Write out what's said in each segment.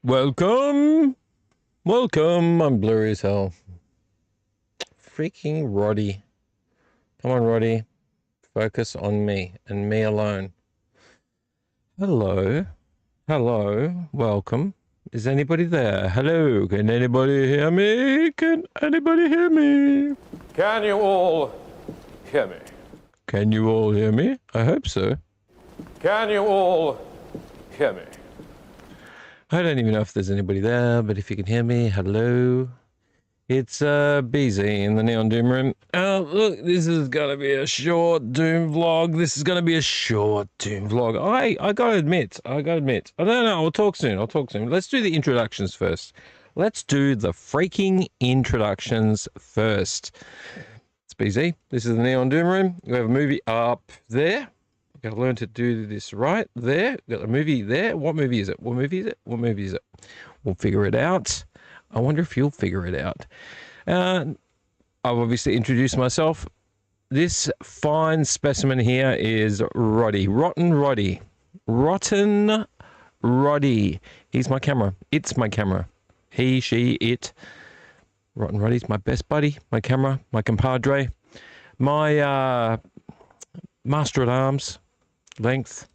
Welcome. Welcome. I'm blurry as hell. Freaking Roddy. Come on, Roddy. Focus on me and me alone. Hello. Hello. Welcome. Is anybody there? Hello. Can anybody hear me? Can anybody hear me? Can you all hear me? Can you all hear me? I hope so. Can you all hear me? I don't even know if there's anybody there, but if you can hear me, hello. It's BZ in the Neon Doom room. Look, this is gonna be a short Doom vlog. This is gonna be a short Doom vlog. I gotta admit. I don't know. I'll talk soon. Let's do the introductions first. Let's do the freaking introductions first. It's BZ. This is the Neon Doom room. We have a movie up there. Gotta learn to do this right there. Got a movie there. What movie is it? What movie is it? We'll figure it out. I wonder if you'll figure it out. I've obviously introduced myself. This fine specimen here is Roddy. Rotten Roddy. He's my camera. It's my camera. He, she, it. Rotten Roddy's my best buddy, my camera, my compadre, my master at arms, length.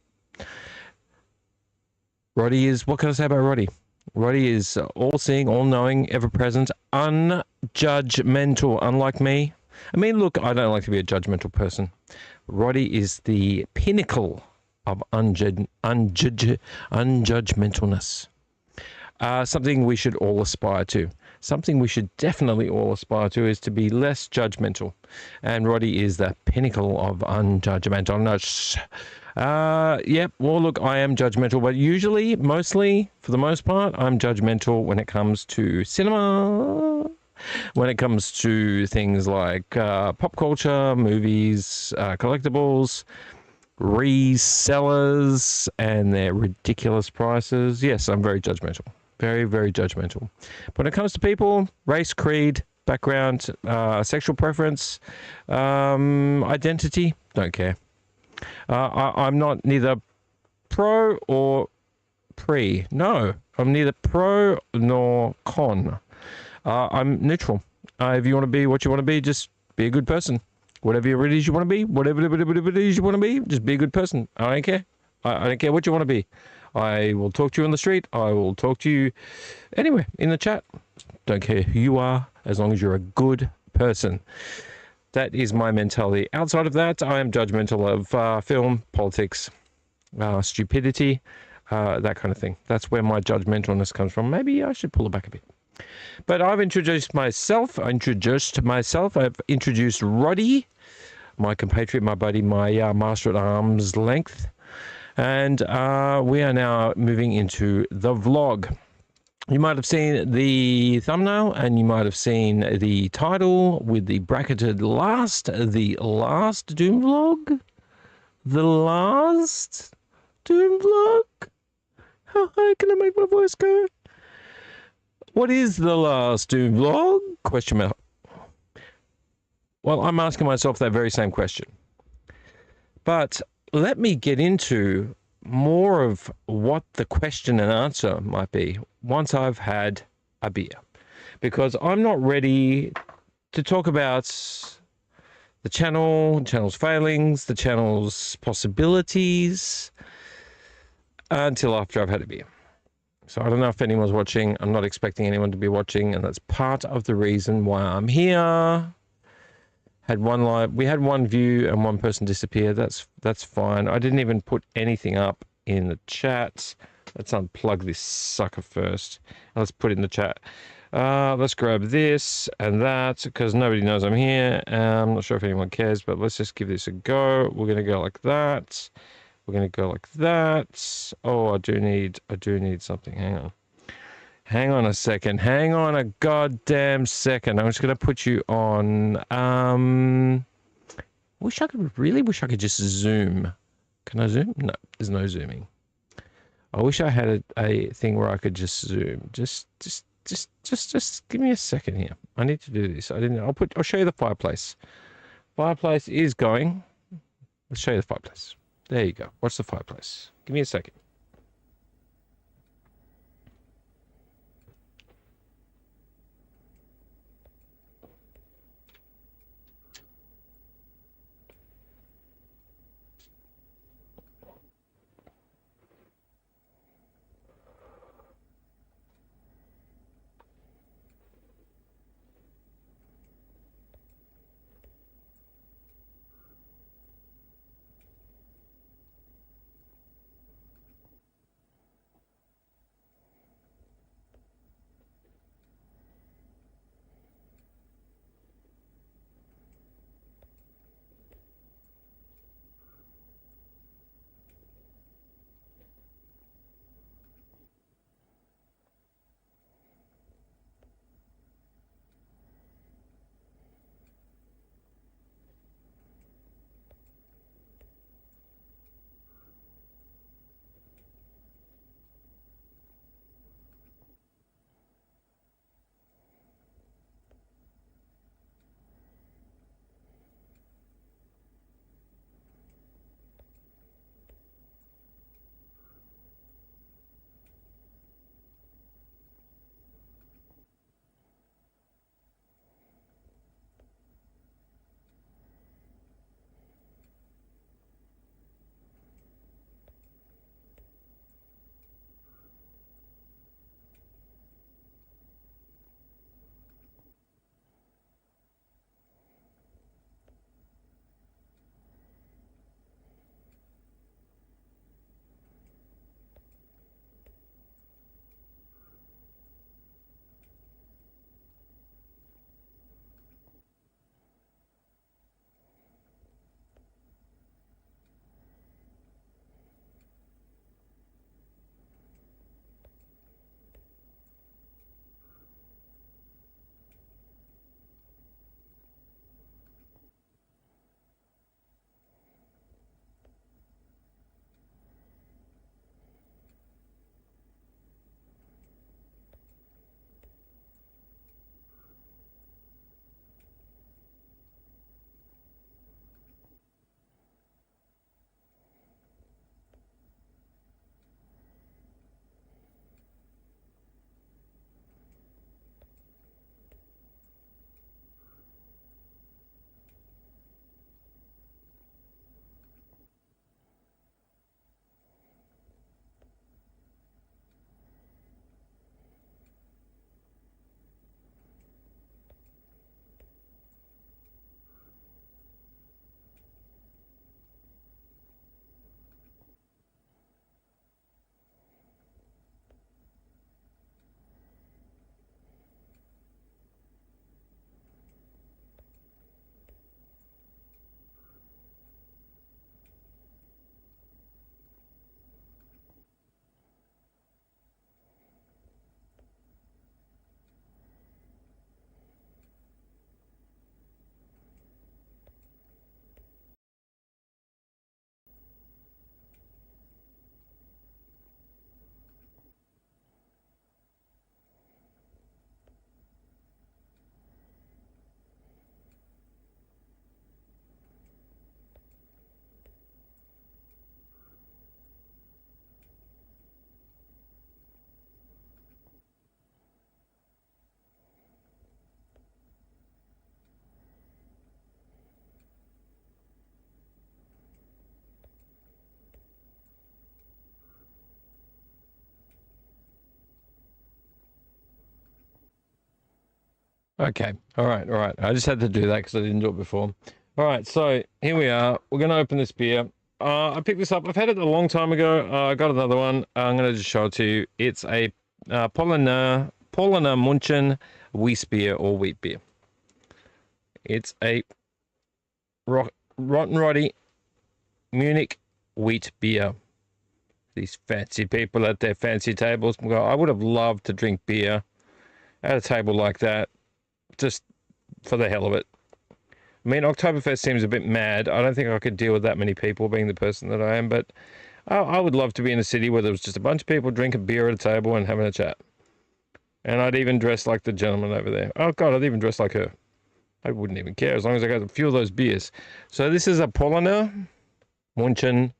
Roddy is, what can I say about Roddy? Roddy is all-seeing, all-knowing, ever-present, unjudgmental, unlike me. I mean, look, I don't like to be a judgmental person. Roddy is the pinnacle of unjudgmentalness. Something we should all aspire to. Something we should definitely all aspire to is to be less judgmental. And Roddy is the pinnacle of unjudgmentalness. Yep, well, look, I am judgmental, but usually, mostly, for the most part, I'm judgmental when it comes to cinema, when it comes to things like pop culture, movies, collectibles, resellers, and their ridiculous prices. Yes, I'm very judgmental. Very, very judgmental. But when it comes to people, race, creed, background, sexual preference, identity, don't care. I'm not neither pro or pre. No, I'm neither pro nor con. I'm neutral. If you want to be what you want to be, just be a good person. Whatever it is you want to be, whatever it is you want to be, just be a good person. I don't care. I don't care what you want to be. I will talk to you on the street. I will talk to you anywhere in the chat. Don't care who you are, as long as you're a good person. That is my mentality. Outside of that, I am judgmental of film, politics, stupidity, that kind of thing. That's where my judgmentalness comes from. Maybe I should pull it back a bit. But I've introduced myself. I've introduced Roddy, my compatriot, my buddy, my master at arm's length. And we are now moving into the vlog. You might have seen the thumbnail and you might have seen the title with the bracketed the last Doom vlog. The last Doom vlog? How high can I make my voice go? What is the last Doom vlog? Question mark. Well, I'm asking myself that very same question. But let me get into more of what the question and answer might be once I've had a beer, because I'm not ready to talk about the channel's failings, the channel's possibilities until after I've had a beer. So I don't know if anyone's watching. I'm not expecting anyone to be watching, and that's part of the reason why I'm here. We had one view and one person disappear. That's fine. I didn't even put anything up in the chat. Let's unplug this sucker first. Let's put it in the chat. Let's grab this and that because nobody knows I'm here. I'm not sure if anyone cares, but let's just give this a go. We're gonna go like that. We're gonna go like that. Oh, I do need something. Hang on a second. Hang on a goddamn second. I'm just going to put you on. Really wish I could just zoom. Can I zoom? No, there's no zooming. I wish I had a thing where I could just zoom. Just give me a second here. I need to do this. I'll show you the fireplace. Fireplace is going. Let's show you the fireplace. There you go. Watch the fireplace. Give me a second. Okay. All right. All right. I just had to do that because I didn't do it before. All right. So here we are. We're going to open this beer. I picked this up. I've had it a long time ago. I got another one. I'm going to just show it to you. It's a Paulaner Munchen Weiss beer or wheat beer. It's a Rotten Roddy Munich wheat beer. These fancy people at their fancy tables. I would have loved to drink beer at a table like that, just for the hell of it. I mean, Oktoberfest seems a bit mad. I don't think I could deal with that many people, being the person that I am, but I would love to be in a city where there was just a bunch of people drinking beer at a table and having a chat. And I'd even dress like the gentleman over there. Oh, God, I'd even dress like her. I wouldn't even care as long as I got a few of those beers. So this is a Paulaner Munchen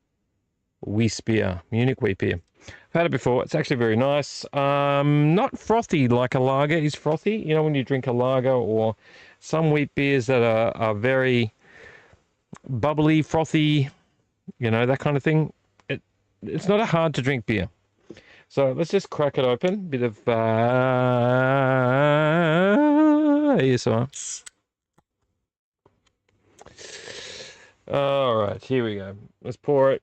Weiss beer, Munich wheat beer. I've had it before. It's actually very nice. Not frothy like a lager is frothy. You know, when you drink a lager or some wheat beers that are very bubbly, frothy, you know, that kind of thing. It's not a hard to drink beer. So let's just crack it open. Bit of ASMR. All right, here we go. Let's pour it.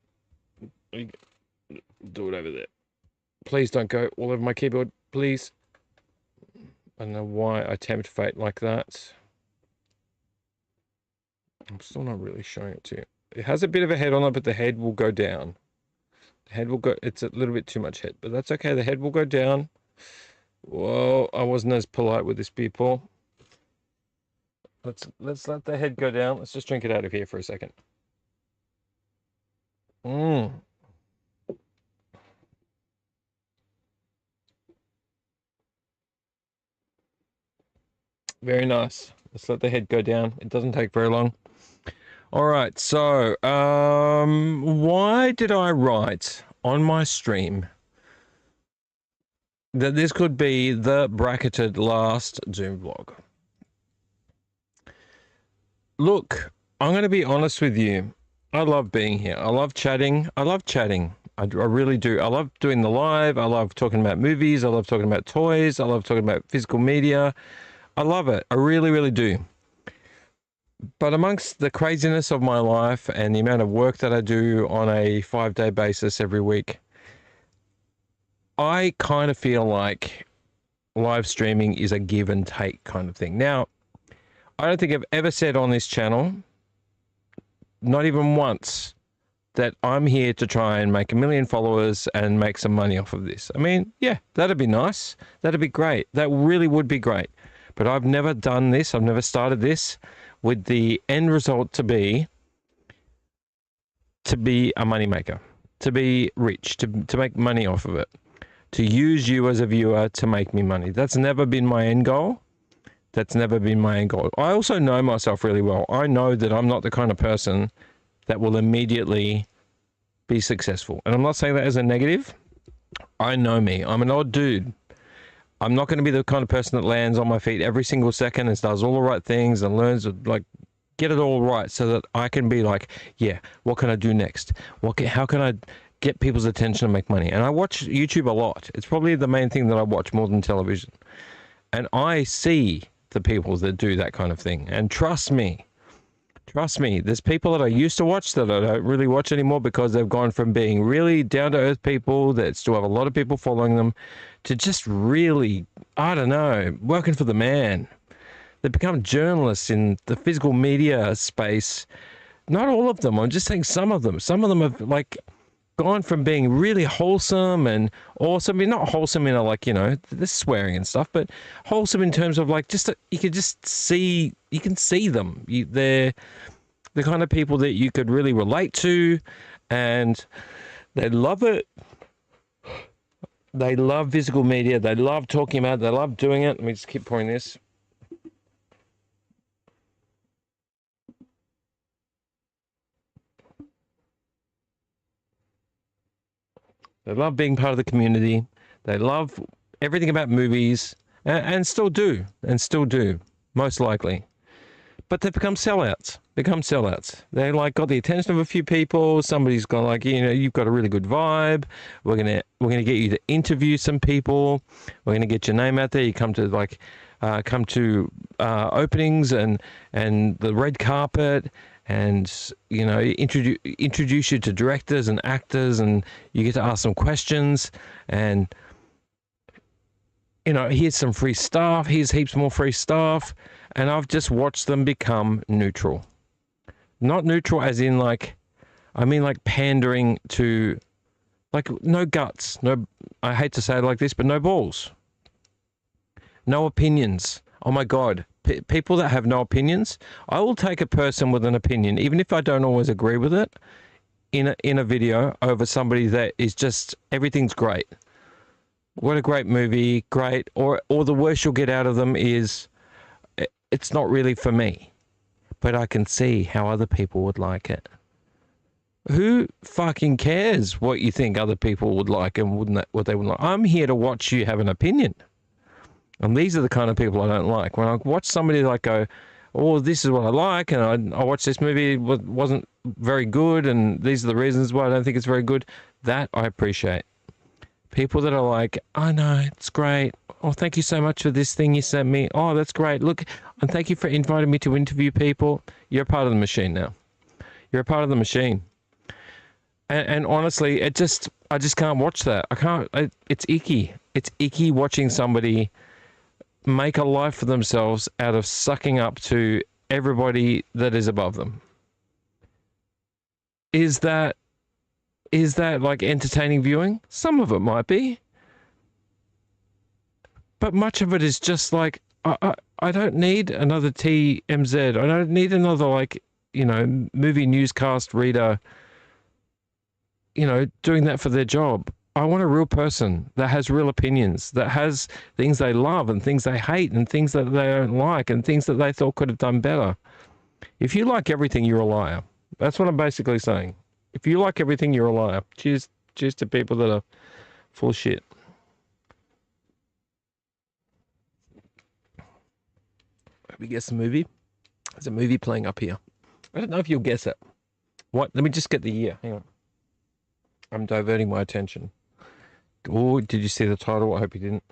Do it over there. Please don't go all over my keyboard, please. I don't know why I tempt fate like that. I'm still not really showing it to you. It has a bit of a head on it, but the head will go down. The head will go, it's a little bit too much head, but that's okay. The head will go down. Whoa, I wasn't as polite with this beer, Paul. Let's let the head go down. Let's just drink it out of here for a second. Very nice. Let's let the head go down. It doesn't take very long. All right, so why did I write on my stream that this could be the bracketed last Zoom vlog? Look, I'm going to be honest with you. I love being here. I love chatting. I really do. I love doing the live. I love talking about movies. I love talking about toys. I love talking about physical media. I love it. I really, really do. But amongst the craziness of my life and the amount of work that I do on a 5-day basis every week, I kind of feel like live streaming is a give and take kind of thing. Now, I don't think I've ever said on this channel, not even once, that I'm here to try and make 1 million followers and make some money off of this. I mean, yeah, that'd be nice. That'd be great. That really would be great. But I've never done this. I've never started this with the end result to be a moneymaker, to be rich, to make money off of it, to use you as a viewer to make me money. That's never been my end goal. That's never been my end goal. I also know myself really well. I know that I'm not the kind of person that will immediately be successful. And I'm not saying that as a negative. I know me. I'm an odd dude. I'm not going to be the kind of person that lands on my feet every single second and does all the right things and learns to like get it all right so that I can be like, yeah, what can I do next? How can I get people's attention and make money? And I watch YouTube a lot. It's probably the main thing that I watch more than television. And I see the people that do that kind of thing. And trust me, there's people that I used to watch that I don't really watch anymore because they've gone from being really down-to-earth people that still have a lot of people following them to just really, I don't know, working for the man. They become journalists in the physical media space. Not all of them. I'm just saying some of them. Some of them have like gone from being really wholesome and awesome. I mean, not wholesome in a like, you know, this swearing and stuff, but wholesome in terms of like just you can see them. They're the kind of people that you could really relate to, and they love it. They love physical media. They love talking about it. They love doing it. Let me just keep pouring this. They love being part of the community. They love everything about movies and still do, most likely. But they've become sellouts. They like got the attention of a few people. Somebody's gone like, you know, you've got a really good vibe. We're gonna get you to interview some people. We're gonna get your name out there. You come to like come to openings and the red carpet, and introduce you to directors and actors, and you get to ask them questions, and here's some free stuff, here's heaps more free stuff, and I've just watched them become neutral. Not neutral as in like pandering to, like, no guts, no, I hate to say it like this, but no balls. No opinions. Oh my God. People that have no opinions, I will take a person with an opinion, even if I don't always agree with it, in a video over somebody that is just, everything's great. What a great movie, great. Or the worst you'll get out of them is, it's not really for me, but I can see how other people would like it. Who fucking cares what you think other people would like and what they wouldn't like? I'm here to watch you have an opinion. And these are the kind of people I don't like. When I watch somebody like go, oh, this is what I like, and I watched this movie, it wasn't very good, and these are the reasons why I don't think it's very good, that I appreciate. People that are like, oh no, it's great. Oh, thank you so much for this thing you sent me. Oh, that's great. Look, and thank you for inviting me to interview people. You're a part of the machine now. You're a part of the machine. And honestly, I just can't watch that. I can't. It's icky. It's icky watching somebody make a life for themselves out of sucking up to everybody that is above them. Is that like entertaining viewing? Some of it might be. But much of it is just like, I don't need another TMZ. I don't need another, like, movie newscast reader, doing that for their job. I want a real person that has real opinions, that has things they love and things they hate and things that they don't like and things that they thought could have done better. If you like everything, you're a liar. That's what I'm basically saying. If you like everything, you're a liar. Cheers to people that are full of shit. Hope you guess the movie. There's a movie playing up here. I don't know if you'll guess it. What? Let me just get the year. Hang on. I'm diverting my attention. Oh, did you see the title? I hope you didn't.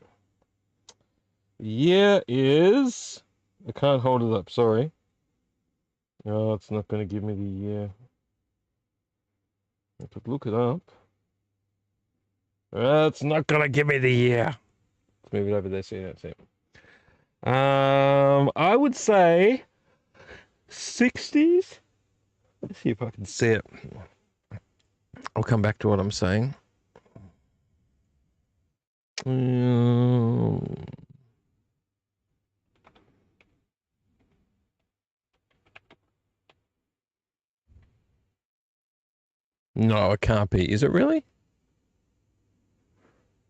Year is... I can't hold it up, sorry. Oh, it's not going to give me the year. I could look it up. It's not going to give me the year. Let's move it over there so you don't see it. I would say 60s. Let's see if I can see it. I'll come back to what I'm saying. No, it can't be. Is it really?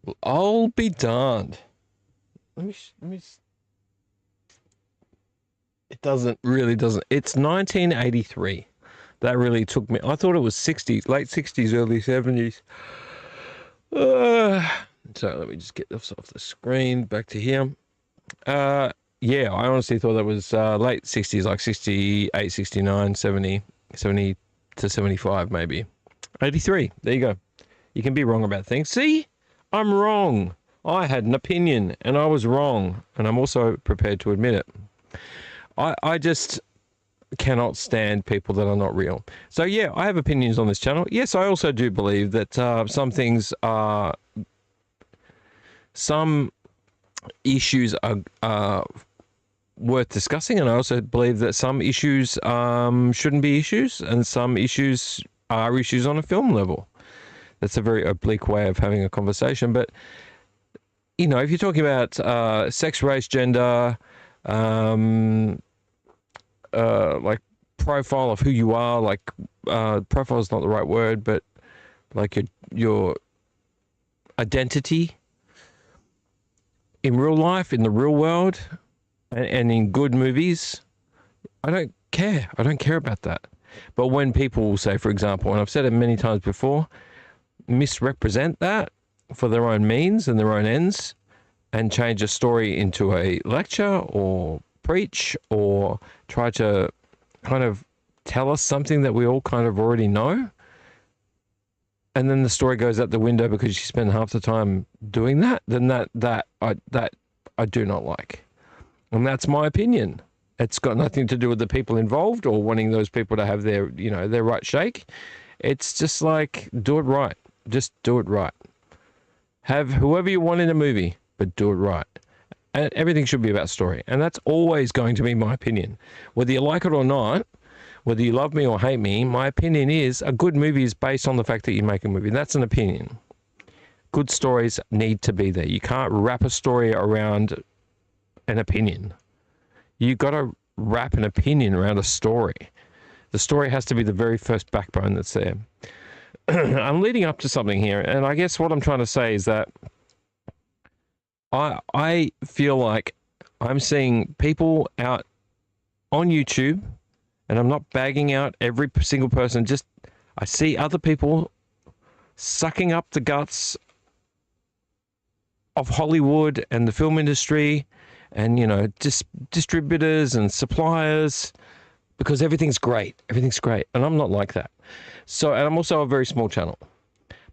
Well, I'll be darned. Let me. It really doesn't. It's 1983. That really took me. I thought it was 60s, late 60s, early 70s. So let me just get this off the screen. Back to here. Yeah, I honestly thought that was late 60s, like 68, 69, 70 to 75 maybe. 83. There you go. You can be wrong about things. See? I'm wrong. I had an opinion and I was wrong. And I'm also prepared to admit it. I just cannot stand people that are not real. So yeah, I have opinions on this channel. Yes, I also do believe that some things are... Some issues are worth discussing, and I also believe that some issues shouldn't be issues, and some issues are issues on a film level. That's a very oblique way of having a conversation, but if you're talking about sex, race, gender, like profile of who you are, like profile is not the right word, but like your identity in real life, in the real world, and in good movies, I don't care. I don't care about that. But when people say, for example, and I've said it many times before, misrepresent that for their own means and their own ends, and change a story into a lecture or preach or try to kind of tell us something that we all kind of already know, and then the story goes out the window because you spend half the time doing that, then that I do not like. And that's my opinion. It's got nothing to do with the people involved or wanting those people to have their, their right shake. It's just like, do it right. Just do it right. Have whoever you want in a movie, but do it right. And everything should be about story. And that's always going to be my opinion. Whether you like it or not, whether you love me or hate me, my opinion is a good movie is based on the fact that you make a movie. That's an opinion. Good stories need to be there. You can't wrap a story around an opinion. You got to wrap an opinion around a story. The story has to be the very first backbone that's there. I'm leading up to something here, and I guess what I'm trying to say is that I feel like I'm seeing people out on YouTube, and I'm not bagging out every single person, just I see other people sucking up the guts of Hollywood and the film industry and, distributors and suppliers, because everything's great. Everything's great. And I'm not like that. So, and I'm also a very small channel.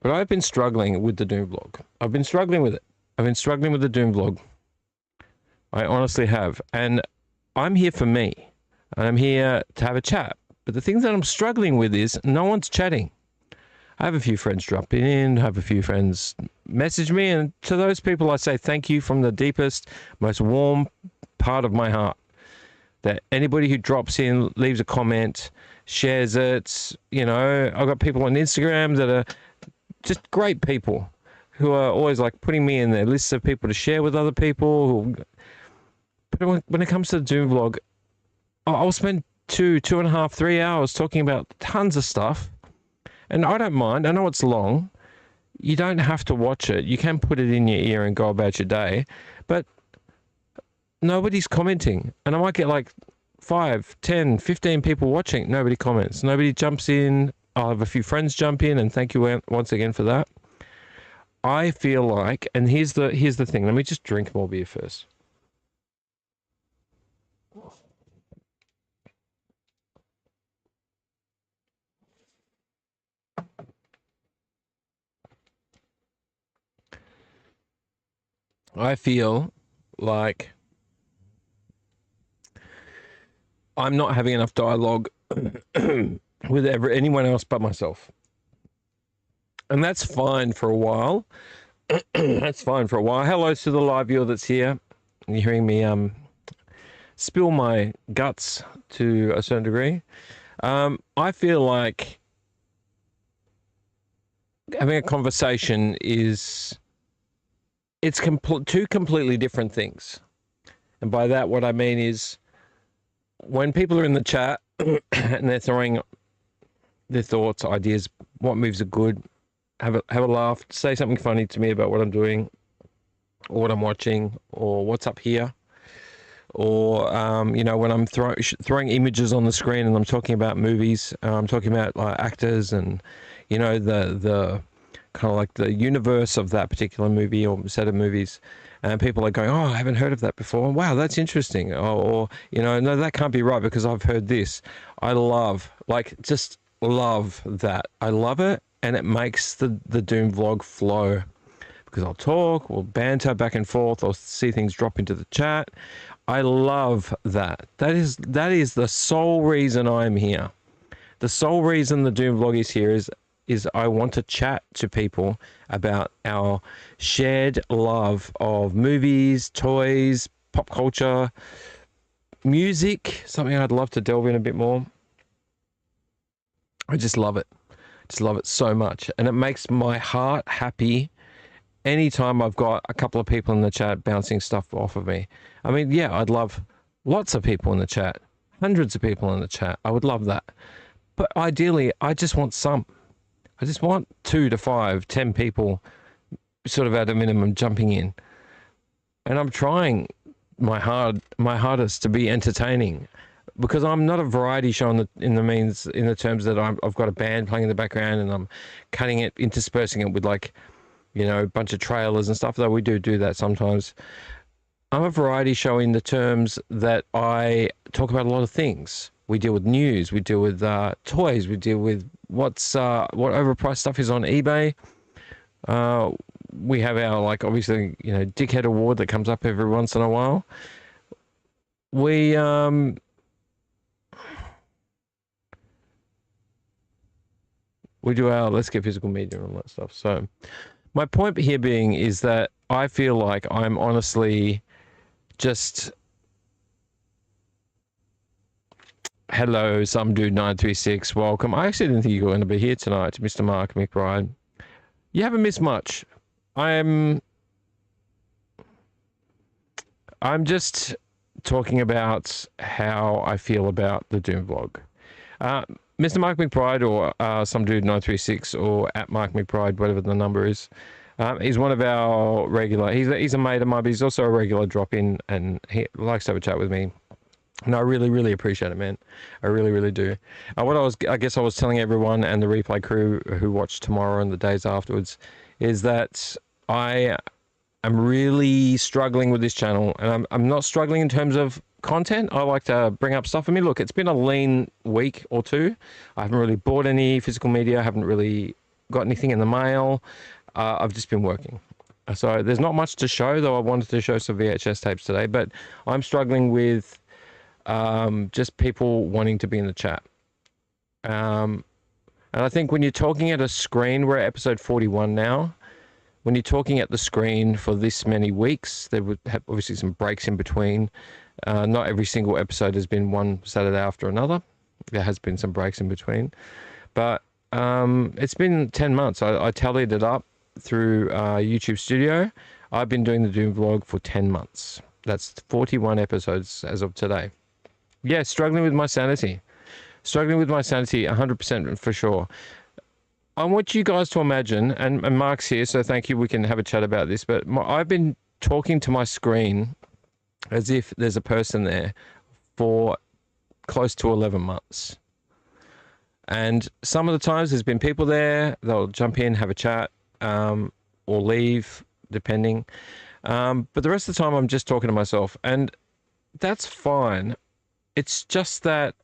But I've been struggling with the Doom vlog. I've been struggling with it. I've been struggling with the Doom vlog. I honestly have. And I'm here for me. And I'm here to have a chat. But the thing that I'm struggling with is no one's chatting. I have a few friends drop in, have a few friends message me, and to those people I say thank you from the deepest, most warm part of my heart. That anybody who drops in, leaves a comment, shares it, I've got people on Instagram that are just great people who are always like putting me in their lists of people to share with other people. But when it comes to the Doom vlog, I'll spend 2.5, 3 hours talking about tons of stuff. And I don't mind. I know it's long. You don't have to watch it. You can put it in your ear and go about your day. But nobody's commenting. And I might get like 5, 10, 15 people watching. Nobody comments. Nobody jumps in. I'll have a few friends jump in, and thank you once again for that. I feel like, and here's the thing. Let me just drink more beer first. I feel like I'm not having enough dialogue with anyone else but myself. And that's fine for a while. That's fine for a while. Hello to the live viewer that's here. You're hearing me spill my guts to a certain degree. I feel like having a conversation it's two completely different things. And by that, what I mean is when people are in the chat and they're throwing their thoughts, ideas, what moves are good, have a laugh, say something funny to me about what I'm doing or what I'm watching or what's up here. Or, when I'm throwing images on the screen and I'm talking about movies, I'm talking about like actors and, the kind of like the universe of that particular movie or set of movies, and people are going, oh, I haven't heard of that before. Wow, that's interesting. Or no, that can't be right because I've heard this. I just love that. I love it, and it makes the Doom vlog flow because I'll talk, we'll banter back and forth, I'll see things drop into the chat. I love that. That is the sole reason I'm here. The sole reason the Doom vlog is here is I want to chat to people about our shared love of movies, toys, pop culture, music, something I'd love to delve in a bit more. I just love it. Just love it so much. And it makes my heart happy anytime I've got a couple of people in the chat bouncing stuff off of me. I mean, yeah, I'd love lots of people in the chat, hundreds of people in the chat. I would love that. But ideally, I just want some. I just want 2 to 5, 10 people sort of at a minimum jumping in. And I'm trying my hardest to be entertaining because I'm not a variety show in the terms that I've got a band playing in the background and I'm cutting it, interspersing it with like, a bunch of trailers and stuff, though we do that sometimes. I'm a variety show in the terms that I talk about a lot of things. We deal with news, we deal with toys, we deal with what overpriced stuff is on eBay. We have our, obviously, Dickhead Award that comes up every once in a while. we do our let's get physical media and all that stuff. So my point here being is that I feel like I'm honestly just hello, some dude 936. Welcome. I actually didn't think you were going to be here tonight, Mr. Mark McBride. You haven't missed much. I'm just talking about how I feel about the Doom vlog. Mr. Mark McBride or some dude 936 or at Mark McBride, whatever the number is, he's one of our regular. He's a mate of mine, but he's also a regular drop-in, and he likes to have a chat with me. And I really, really appreciate it, man. I really, really do. I guess I was telling everyone and the replay crew who watch tomorrow and the days afterwards is that I am really struggling with this channel, and I'm not struggling in terms of content. I like to bring up stuff. I mean, look, it's been a lean week or two. I haven't really bought any physical media. I haven't really got anything in the mail. I've just been working. So there's not much to show, though I wanted to show some VHS tapes today, but I'm struggling with just people wanting to be in the chat. And I think when you're talking at a screen, we're at episode 41 now. When you're talking at the screen for this many weeks, there would have obviously some breaks in between. Not every single episode has been one Saturday after another. There has been some breaks in between. But it's been 10 months. I tallied it up through YouTube Studio. I've been doing the Doom vlog for 10 months. That's 41 episodes as of today. Yeah, struggling with my sanity. Struggling with my sanity 100% for sure. I want you guys to imagine, and Mark's here, so thank you, we can have a chat about this, but I've been talking to my screen as if there's a person there for close to 11 months. And some of the times there's been people there, they'll jump in, have a chat, or leave, depending. But the rest of the time I'm just talking to myself, and that's fine. It's just that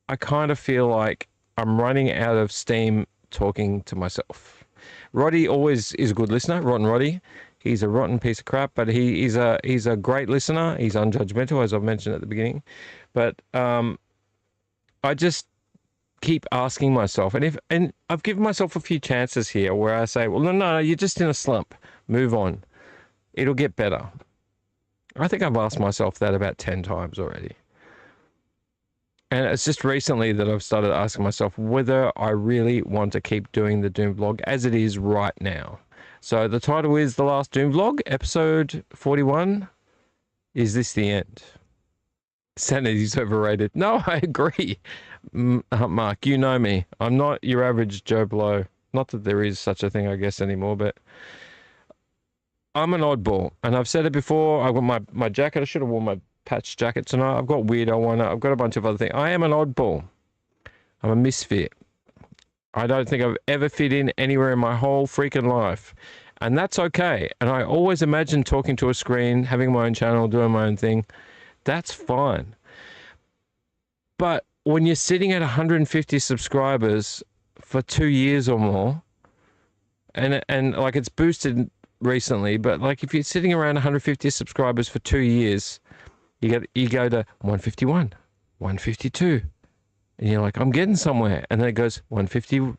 I kind of feel like I'm running out of steam talking to myself. Roddy always is a good listener, Rotten Roddy. He's a rotten piece of crap, but he's a great listener. He's unjudgmental, as I've mentioned at the beginning. But I just keep asking myself, and I've given myself a few chances here where I say, well, no, you're just in a slump. Move on. It'll get better. I think I've asked myself that about 10 times already. And it's just recently that I've started asking myself whether I really want to keep doing the Doom vlog as it is right now. So the title is The Last Doom Vlog, episode 41. Is this the end? Sanity's overrated. No, I agree. Mark, you know me. I'm not your average Joe Blow. Not that there is such a thing, I guess, anymore, but I'm an oddball. And I've said it before. I've got my jacket. I should have worn my patch jacket tonight. I've got weirdo on it. I've got a bunch of other things. I am an oddball. I'm a misfit. I don't think I've ever fit in anywhere in my whole freaking life. And that's okay. And I always imagine talking to a screen, having my own channel, doing my own thing. That's fine. But when you're sitting at 150 subscribers for 2 years or more, and like it's boosted recently, but like if you're sitting around 150 subscribers for 2 years, you go to 151, 152, and you're like, I'm getting somewhere. And then it goes 151,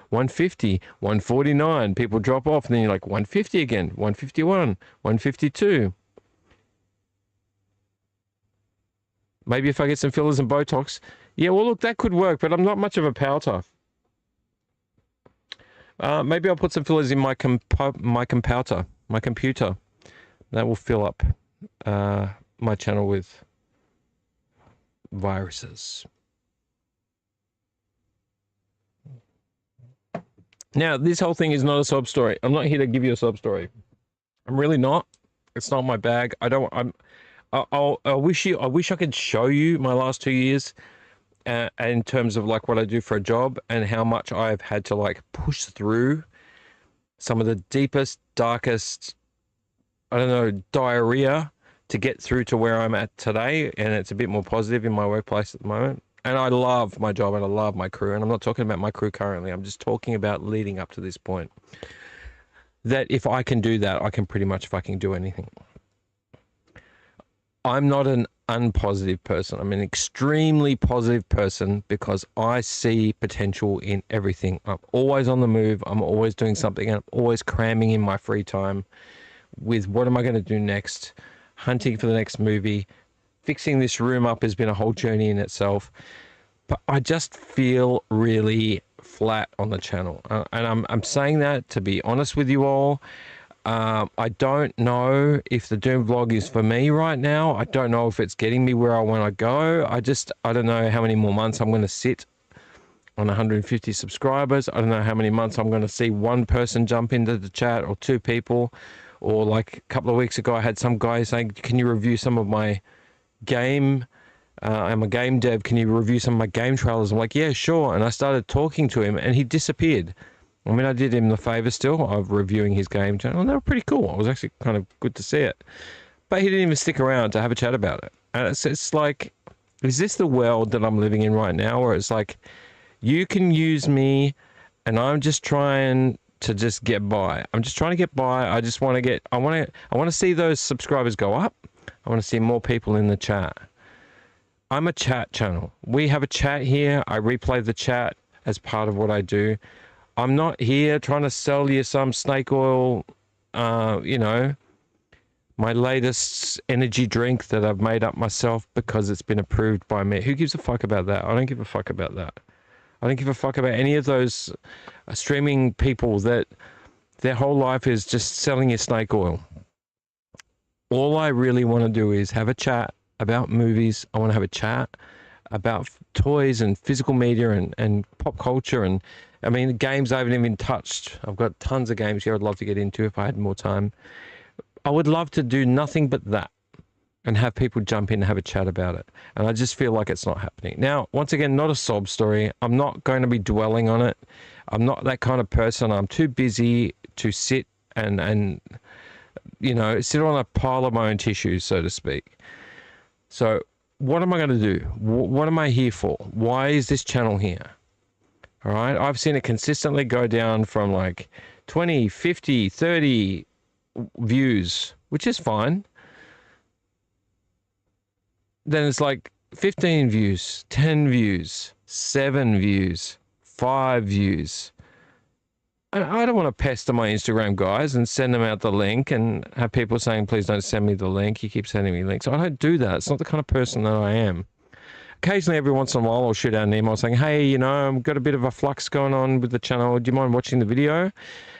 150, 149. People drop off, and then you're like 150 again, 151, 152. Maybe if I get some fillers and Botox. Yeah, well, look, that could work, but I'm not much of a powder. Maybe I'll put some fillers in my computer. That will fill up my channel with viruses. Now, this whole thing is not a sob story. I'm not here to give you a sob story. I'm really not. It's not my bag. I wish I could show you my last 2 years in terms of like what I do for a job and how much I've had to like push through some of the deepest, darkest, I don't know, diarrhea to get through to where I'm at today. And it's a bit more positive in my workplace at the moment. And I love my job and I love my crew. And I'm not talking about my crew currently. I'm just talking about leading up to this point. That if I can do that, I can pretty much fucking do anything. I'm not an unpositive person. I'm an extremely positive person because I see potential in everything. I'm always on the move. I'm always doing something, and I'm always cramming in my free time with what am I going to do next, hunting for the next movie. Fixing this room up has been a whole journey in itself. But I just feel really flat on the channel. And I'm saying that to be honest with you all. I don't know if the Doom vlog is for me right now. I don't know if it's getting me where I want to go. I don't know how many more months I'm going to sit on 150 subscribers. I don't know how many months I'm going to see one person jump into the chat or two people. Or like a couple of weeks ago, I had some guy saying, can you review some of my game? I'm a game dev. Can you review some of my game trailers? I'm like, yeah, sure. And I started talking to him and he disappeared. I mean, I did him the favor still of reviewing his game channel, and they were pretty cool. It was actually kind of good to see it. But he didn't even stick around to have a chat about it. And it's like, is this the world that I'm living in right now? Where it's like, you can use me and I'm just trying to just get by. I'm just trying to get by. I just want to get, I want to see those subscribers go up. I want to see more people in the chat. I'm a chat channel. We have a chat here. I replay the chat as part of what I do. I'm not here trying to sell you some snake oil, you know, my latest energy drink that I've made up myself because it's been approved by me. Who gives a fuck about that? I don't give a fuck about that. I don't give a fuck about any of those streaming people that their whole life is just selling you snake oil. All I really want to do is have a chat about movies. I want to have a chat about toys and physical media and pop culture. And I mean, the games I haven't even touched. I've got tons of games here I'd love to get into if I had more time. I would love to do nothing but that and have people jump in and have a chat about it. And I just feel like it's not happening. Now, once again, not a sob story. I'm not going to be dwelling on it. I'm not that kind of person. I'm too busy to sit and you know, sit on a pile of my own tissues, so to speak. So what am I going to do? What am I here for? Why is this channel here? All right. I've seen it consistently go down from like 20, 50, 30 views, which is fine. Then it's like 15 views, 10 views, 7 views, 5 views. I don't want to pester my Instagram guys and send them out the link and have people saying, please don't send me the link. You keep sending me links. I don't do that. It's not the kind of person that I am. Occasionally, every once in a while, I'll shoot out an email saying, hey, you know, I've got a bit of a flux going on with the channel. Do you mind watching the video?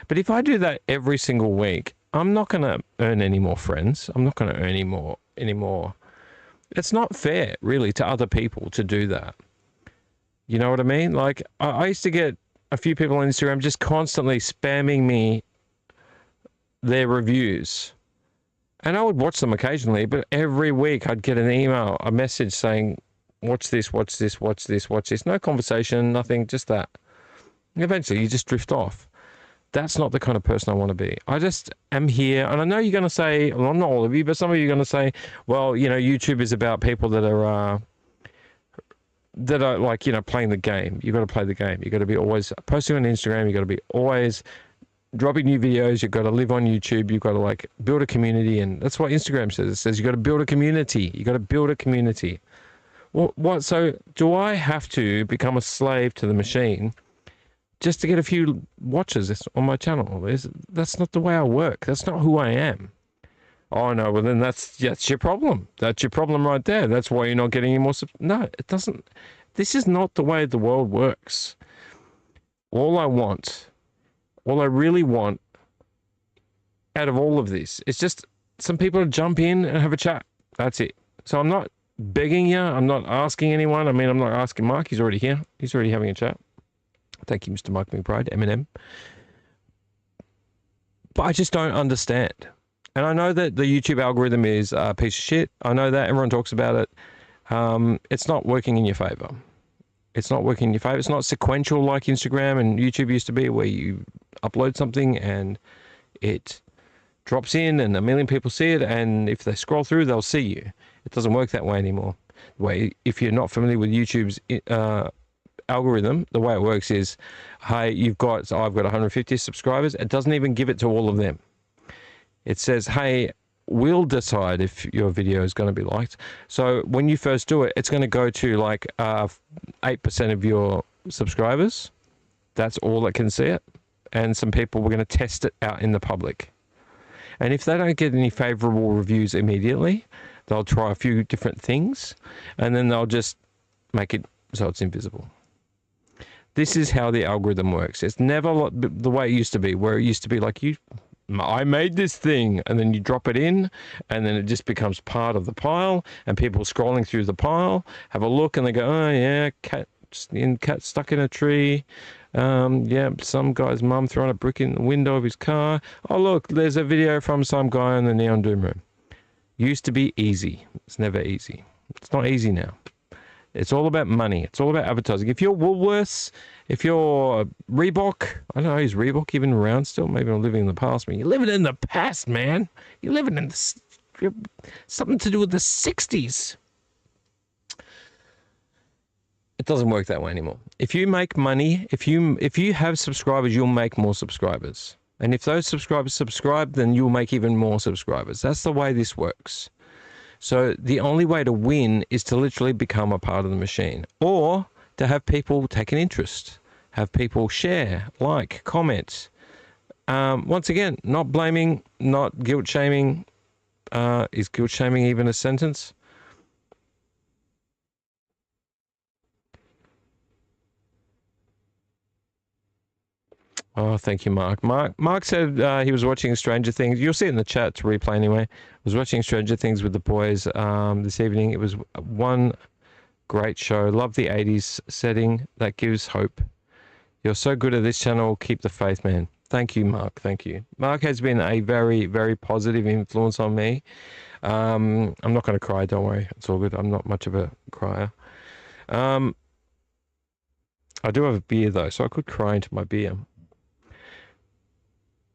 But if I do that every single week, I'm not going to earn any more friends. I'm not going to earn any more. It's not fair, really, to other people to do that. You know what I mean? Like, I used to get a few people on Instagram just constantly spamming me their reviews. And I would watch them occasionally, but every week I'd get an email, a message saying, watch this, watch this, watch this, watch this. No conversation, nothing, just that. And eventually you just drift off. That's not the kind of person I want to be. I just am here, and I know you're going to say, well, not all of you, but some of you are going to say, well, you know, YouTube is about people that are like, you know, playing the game. You've got to play the game. You've got to be always posting on Instagram. You've got to be always dropping new videos. You've got to live on YouTube. You've got to like build a community. And that's what Instagram says. It says you've got to build a community. You've got to build a community. What? So do I have to become a slave to the machine just to get a few watches on my channel? That's not the way I work. That's not who I am. Oh, no, well, then that's your problem. That's your problem right there. That's why you're not getting any more. No, it doesn't. This is not the way the world works. All I really want out of all of this is just some people to jump in and have a chat. That's it. So I'm not begging you. I'm not asking anyone. I mean, I'm not asking Mark. He's already here. He's already having a chat. Thank you, Mr. Mike McBride, Eminem. But I just don't understand. And I know that the YouTube algorithm is a piece of shit. I know that. Everyone talks about it. It's not working in your favor. It's not working in your favor. It's not sequential like Instagram and YouTube used to be, where you upload something and it drops in and a million people see it. And if they scroll through, they'll see you. It doesn't work that way anymore. If you're not familiar with YouTube's algorithm, the way it works is, hey, I've got 150 subscribers. It doesn't even give it to all of them. It says, hey, will decide if your video is going to be liked. So when you first do it, it's going to go to like 8% of your subscribers. That's all that can see it. And some people were going to test it out in the public. And if they don't get any favorable reviews immediately, they'll try a few different things and then they'll just make it so it's invisible. This is how the algorithm works. It's never the way it used to be, where it used to be like I made this thing, and then you drop it in, and then it just becomes part of the pile, and people scrolling through the pile have a look, and they go, oh yeah, cat stuck in a tree. Yeah, some guy's mum throwing a brick in the window of his car. Oh look, there's a video from some guy in the Neon Doom room. Used to be easy. It's never easy. It's not easy now. It's all about money. It's all about advertising. If you're Woolworths, if you're Reebok, I don't know, is Reebok even around still? Maybe I'm living in the past. Man, you're living in the past, man. You're living in something to do with the 60s. It doesn't work that way anymore. If you make money, if you have subscribers, you'll make more subscribers. And if those subscribers subscribe, then you'll make even more subscribers. That's the way this works. So the only way to win is to literally become a part of the machine, or to have people take an interest, have people share, like, comment. Once again, not blaming, not guilt shaming. Is guilt shaming even a sentence? Oh, thank you, Mark. Mark said he was watching Stranger Things. You'll see it in the chat to replay anyway. Was watching Stranger Things with the boys this evening. It was one great show. Love the 80s setting. That gives hope. You're so good at this channel. Keep the faith, man. Thank you, Mark. Thank you. Mark has been a very, very positive influence on me. I'm not going to cry. Don't worry. It's all good. I'm not much of a crier. I do have a beer, though, so I could cry into my beer.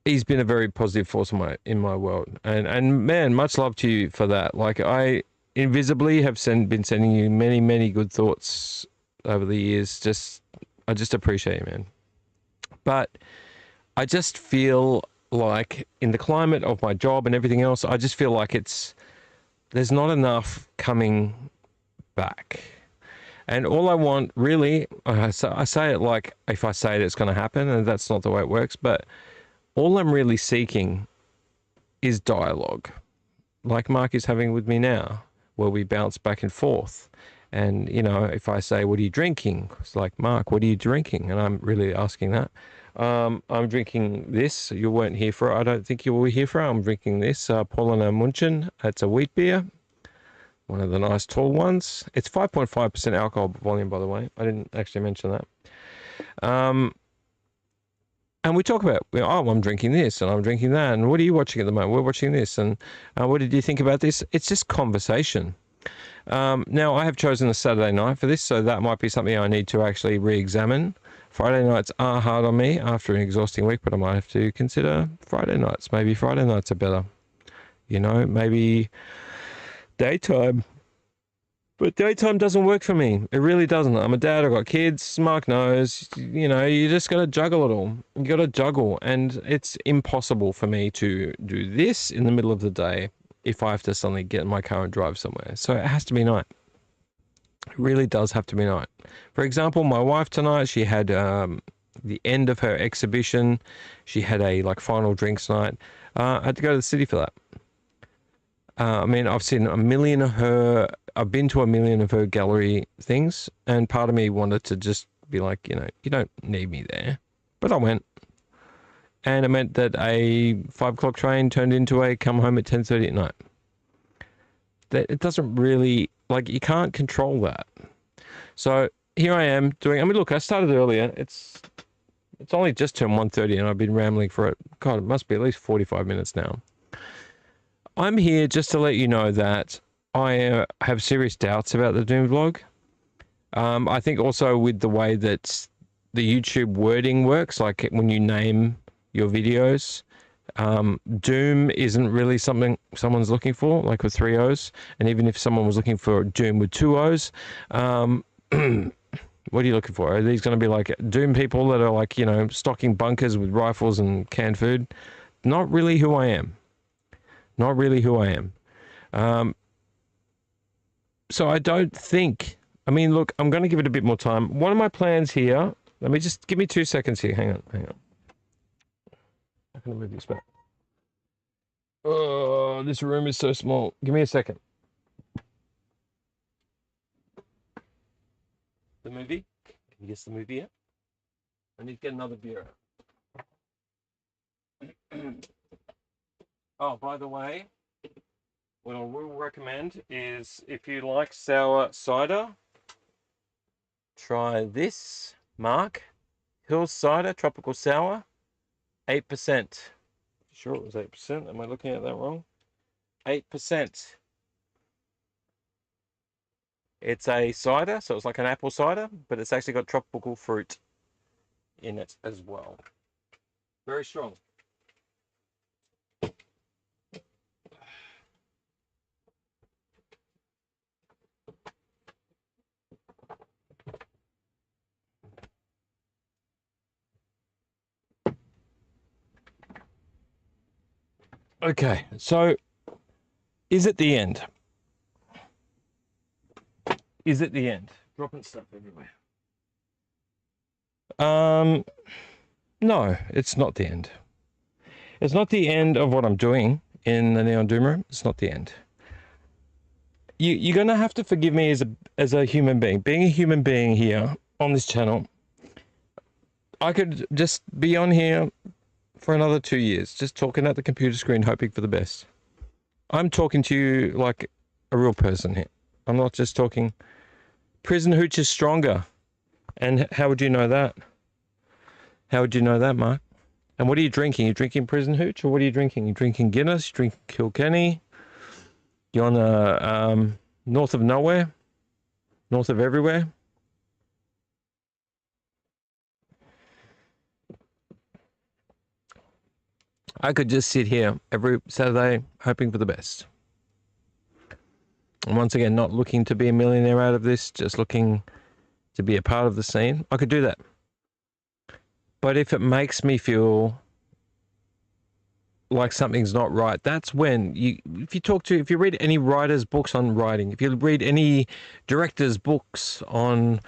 He's been a very positive force in my world, and man, much love to you for that. Like, I invisibly have been sending you many good thoughts over the years. I just appreciate you, man. But I just feel like, in the climate of my job and everything else, I just feel like there's not enough coming back. And all I want, really, I say it like if I say it, it's going to happen, and that's not the way it works, but all I'm really seeking is dialogue, like Mark is having with me now, where we bounce back and forth. And, you know, if I say, what are you drinking? It's like, Mark, what are you drinking? And I'm really asking that. I'm drinking this. You weren't here for it. I don't think you were here for it. I'm drinking this, Paulaner München. It's a wheat beer. One of the nice tall ones. It's 5.5% alcohol volume, by the way. I didn't actually mention that. And we talk about, oh, I'm drinking this and I'm drinking that. And what are you watching at the moment? We're watching this. And what did you think about this? It's just conversation. Now, I have chosen a Saturday night for this, so that might be something I need to actually re-examine. Friday nights are hard on me after an exhausting week, but I might have to consider Friday nights. Maybe Friday nights are better. You know, maybe daytime. But daytime doesn't work for me. It really doesn't. I'm a dad. I've got kids. Mark knows. You know, you just got to juggle it all. You got to juggle. And it's impossible for me to do this in the middle of the day if I have to suddenly get in my car and drive somewhere. So it has to be night. It really does have to be night. For example, my wife tonight, she had the end of her exhibition. She had a final drinks night. I had to go to the city for that. I mean, I've seen a million of her. I've been to a million of her gallery things, and part of me wanted to just be like, you know, you don't need me there. But I went. And it meant that a 5 o'clock train turned into a come home at 10:30 at night. That it doesn't really, you can't control that. So here I am doing, I mean, look, I started earlier. It's only just turned 1:30 and I've been rambling for it. God, it must be at least 45 minutes now. I'm here just to let you know that I have serious doubts about the Doom vlog. I think also with the way that the YouTube wording works, like when you name your videos, Doom isn't really something someone's looking for, like with 3 O's. And even if someone was looking for Doom with 2 O's, what are you looking for? Are these going to be like Doom people that are like, you know, stocking bunkers with rifles and canned food? Not really who I am. not really who I am. So I don't think, I mean, look, I'm going to give it a bit more time. One of my plans here, let me just, give me 2 seconds here. Hang on. I'm going to move this back. Oh, this room is so small. Give me a second. The movie? Can you guess the movie yet? I need to get another beer out. Oh, by the way, what I will recommend is if you like sour cider, try this. Mark Hill's Cider Tropical Sour, 8%. Sure it was 8%. Am I looking at that wrong? 8%. It's a cider, so it's like an apple cider, but it's actually got tropical fruit in it as well. Very strong. Okay, so is it the end? Is it the end? Dropping stuff everywhere. No, it's not the end. It's not the end of what I'm doing in the Neon Doom Room. It's not the end. You're gonna have to forgive me as a human being. Being a human being here on this channel, I could just be on here for another 2 years, just talking at the computer screen, hoping for the best. I'm talking to you like a real person here. I'm not just talking. Prison hooch is stronger. And how would you know that? How would you know that, Mark? And what are you drinking? You drinking prison hooch, or what are you drinking? You drinking Guinness? You drinking Kilkenny? You're on the north of nowhere? North of everywhere? I could just sit here every Saturday hoping for the best. And once again, not looking to be a millionaire out of this, just looking to be a part of the scene. I could do that. But if it makes me feel like something's not right, that's when if you read any writer's books on writing, if you read any director's books on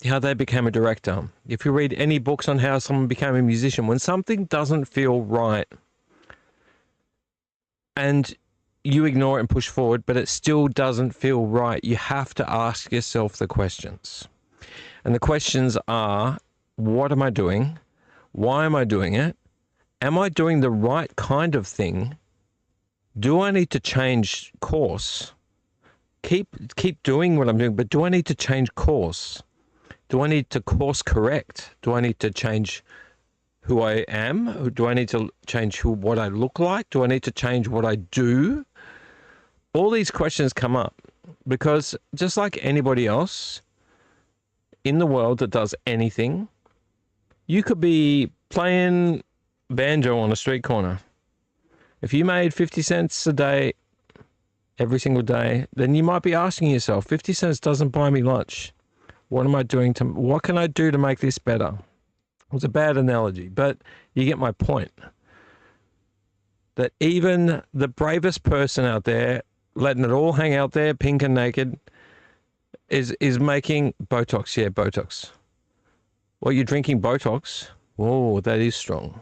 how they became a director, if you read any books on how someone became a musician, when something doesn't feel right and you ignore it and push forward, but it still doesn't feel right, you have to ask yourself the questions. And the questions are, what am I doing? Why am I doing it? Am I doing the right kind of thing? Do I need to change course? Keep doing what I'm doing, but do I need to change course? Do I need to course correct? Do I need to change who I am? Do I need to change what I look like? Do I need to change what I do? All these questions come up because just like anybody else in the world that does anything, you could be playing banjo on a street corner. If you made 50 cents a day, every single day, then you might be asking yourself, 50 cents doesn't buy me lunch. What am I doing what can I do to make this better? It's a bad analogy, but you get my point. That even the bravest person out there, letting it all hang out there, pink and naked, is making Botox. Yeah, Botox. Well, you're drinking Botox. Whoa, that is strong.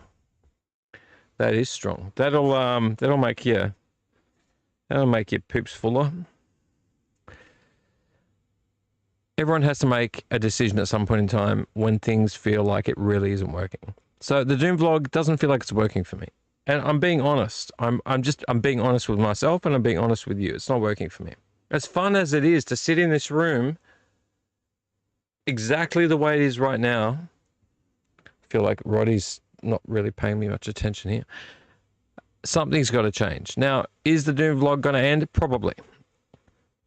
That is strong. That'll make your poops fuller. Everyone has to make a decision at some point in time when things feel like it really isn't working. So the Doom vlog doesn't feel like it's working for me. And I'm being honest. I'm being honest with myself, and I'm being honest with you. It's not working for me. As fun as it is to sit in this room exactly the way it is right now, I feel like Roddy's not really paying me much attention here. Something's got to change. Now, is the Doom vlog going to end? Probably.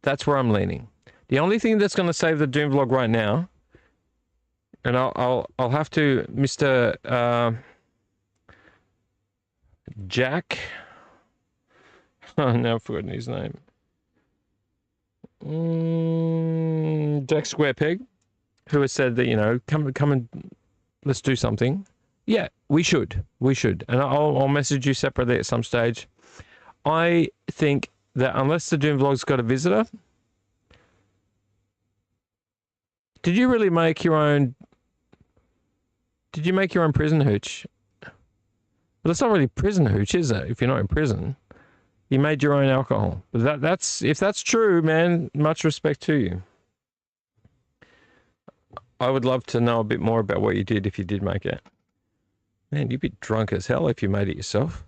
That's where I'm leaning. The only thing that's going to save the Doom vlog right now, and I'll have to, Mr. Jack. Oh, now I've forgotten his name. Jack Square Peg, who has said that come and let's do something. Yeah, we should, and I'll message you separately at some stage. I think that unless the Doom Vlog's got a visitor, did you really make your own? Did you make your own prison hooch? Well, it's not really prison hooch, is it? If you're not in prison, you made your own alcohol. But that's if that's true, man. Much respect to you. I would love to know a bit more about what you did if you did make it. Man, you'd be drunk as hell if you made it yourself.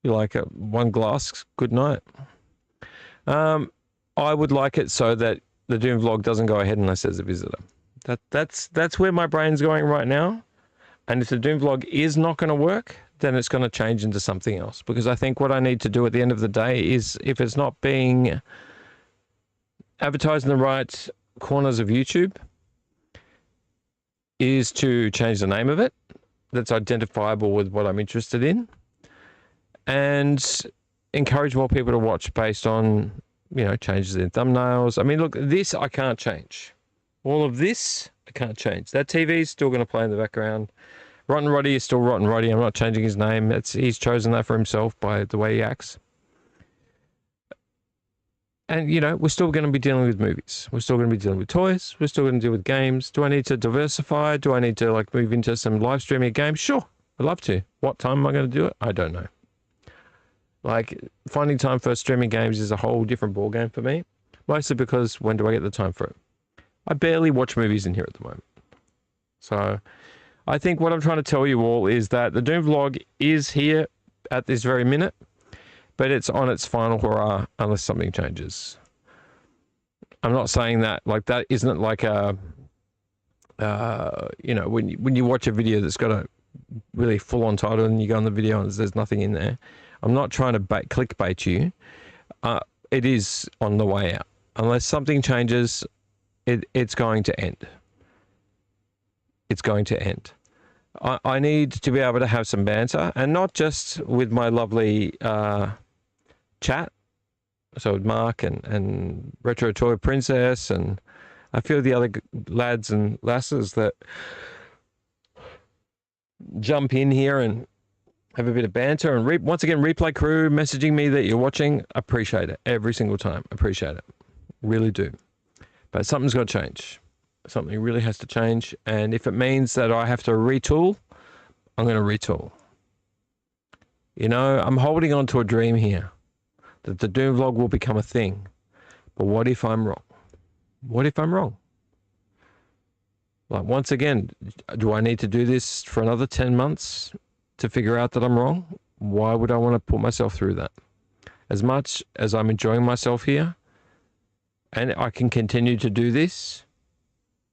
You like one glass, good night. I would like it so that the Doom Vlog doesn't go ahead unless there's a visitor. That's where my brain's going right now. And if the Doom Vlog is not going to work, then it's going to change into something else. Because I think what I need to do at the end of the day is, if it's not being advertised in the right corners of YouTube, is to change the name of it that's identifiable with what I'm interested in, and encourage more people to watch based on, changes in thumbnails. I mean, look, this I can't change. All of this I can't change. That TV is still going to play in the background. Rotten Roddy is still Rotten Roddy. I'm not changing his name. He's chosen that for himself by the way he acts. And, we're still going to be dealing with movies. We're still going to be dealing with toys. We're still going to deal with games. Do I need to diversify? Do I need to move into some live streaming games? Sure, I'd love to. What time am I going to do it? I don't know. Finding time for streaming games is a whole different ballgame for me. Mostly because when do I get the time for it? I barely watch movies in here at the moment. So I think what I'm trying to tell you all is that the Doom Vlog is here at this very minute, but it's on its final hurrah unless something changes. I'm not saying that, that isn't like a, when you watch a video that's got a really full-on title and you go on the video and there's nothing in there. I'm not trying to clickbait you. It is on the way out. Unless something changes, it's going to end. It's going to end. I need to be able to have some banter, and not just with my lovely chat. So with Mark and Retro Toy Princess and a few of the other lads and lasses that jump in here and have a bit of banter. And once again, Replay Crew messaging me that you're watching. Appreciate it every single time. Appreciate it. Really do. But something's got to change. Something really has to change. And if it means that I have to retool, I'm going to retool. I'm holding on to a dream here that the Doom Vlog will become a thing. But what if I'm wrong? What if I'm wrong? Once again, do I need to do this for another 10 months to figure out that I'm wrong? Why would I want to put myself through that? As much as I'm enjoying myself here, and I can continue to do this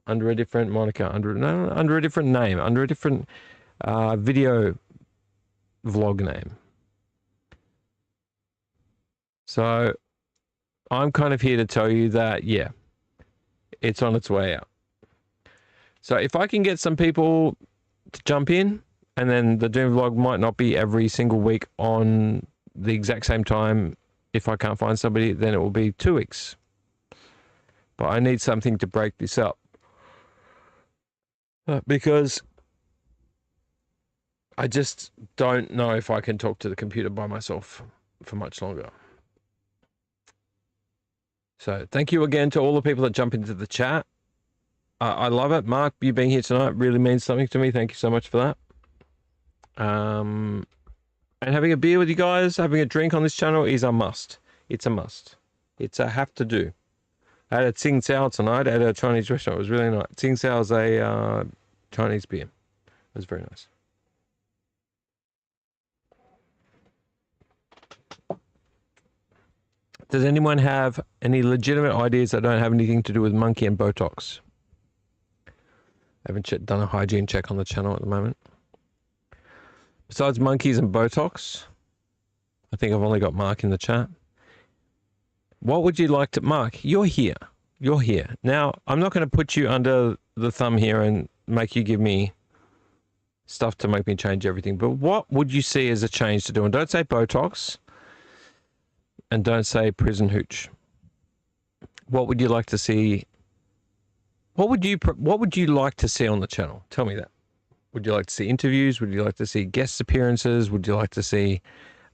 under a different moniker, under a different name, under a different video vlog name. So I'm kind of here to tell you that, yeah, it's on its way out. So if I can get some people to jump in, and then the Doom Vlog might not be every single week on the exact same time. If I can't find somebody, then it will be 2 weeks. But I need something to break this up. Because I just don't know if I can talk to the computer by myself for much longer. So thank you again to all the people that jump into the chat. I love it. Mark, you being here tonight really means something to me. Thank you so much for that. And having a beer with you guys, having a drink on this channel is a must. It's a must. It's a have to do. I had a Tsing Tsao tonight at a Chinese restaurant. It was really nice. Tsing Tsao is a Chinese beer. It was very nice. Does anyone have any legitimate ideas that don't have anything to do with monkey and Botox? I haven't done a hygiene check on the channel at the moment. Besides monkeys and Botox, I think I've only got Mark in the chat. What would you like to... Mark, you're here. You're here. Now, I'm not going to put you under the thumb here and make you give me stuff to make me change everything. But what would you see as a change to do? And don't say Botox. And don't say prison hooch. What would you like to see? What would you like to see on the channel? Tell me that. Would you like to see interviews? Would you like to see guest appearances? Would you like to see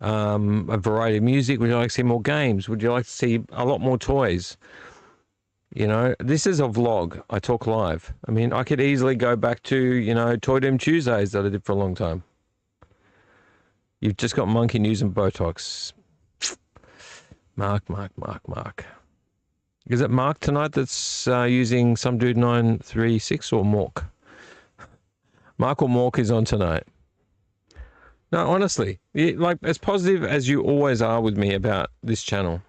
a variety of music? Would you like to see more games? Would you like to see a lot more toys? You know, this is a vlog. I talk live. I mean, I could easily go back to, you know, Toy Doom Tuesdays that I did for a long time. You've just got monkey news and Botox. Mark. Is it Mark tonight that's using some dude 936 or Mork? Mark or Mork is on tonight. No, honestly, like as positive as you always are with me about this channel.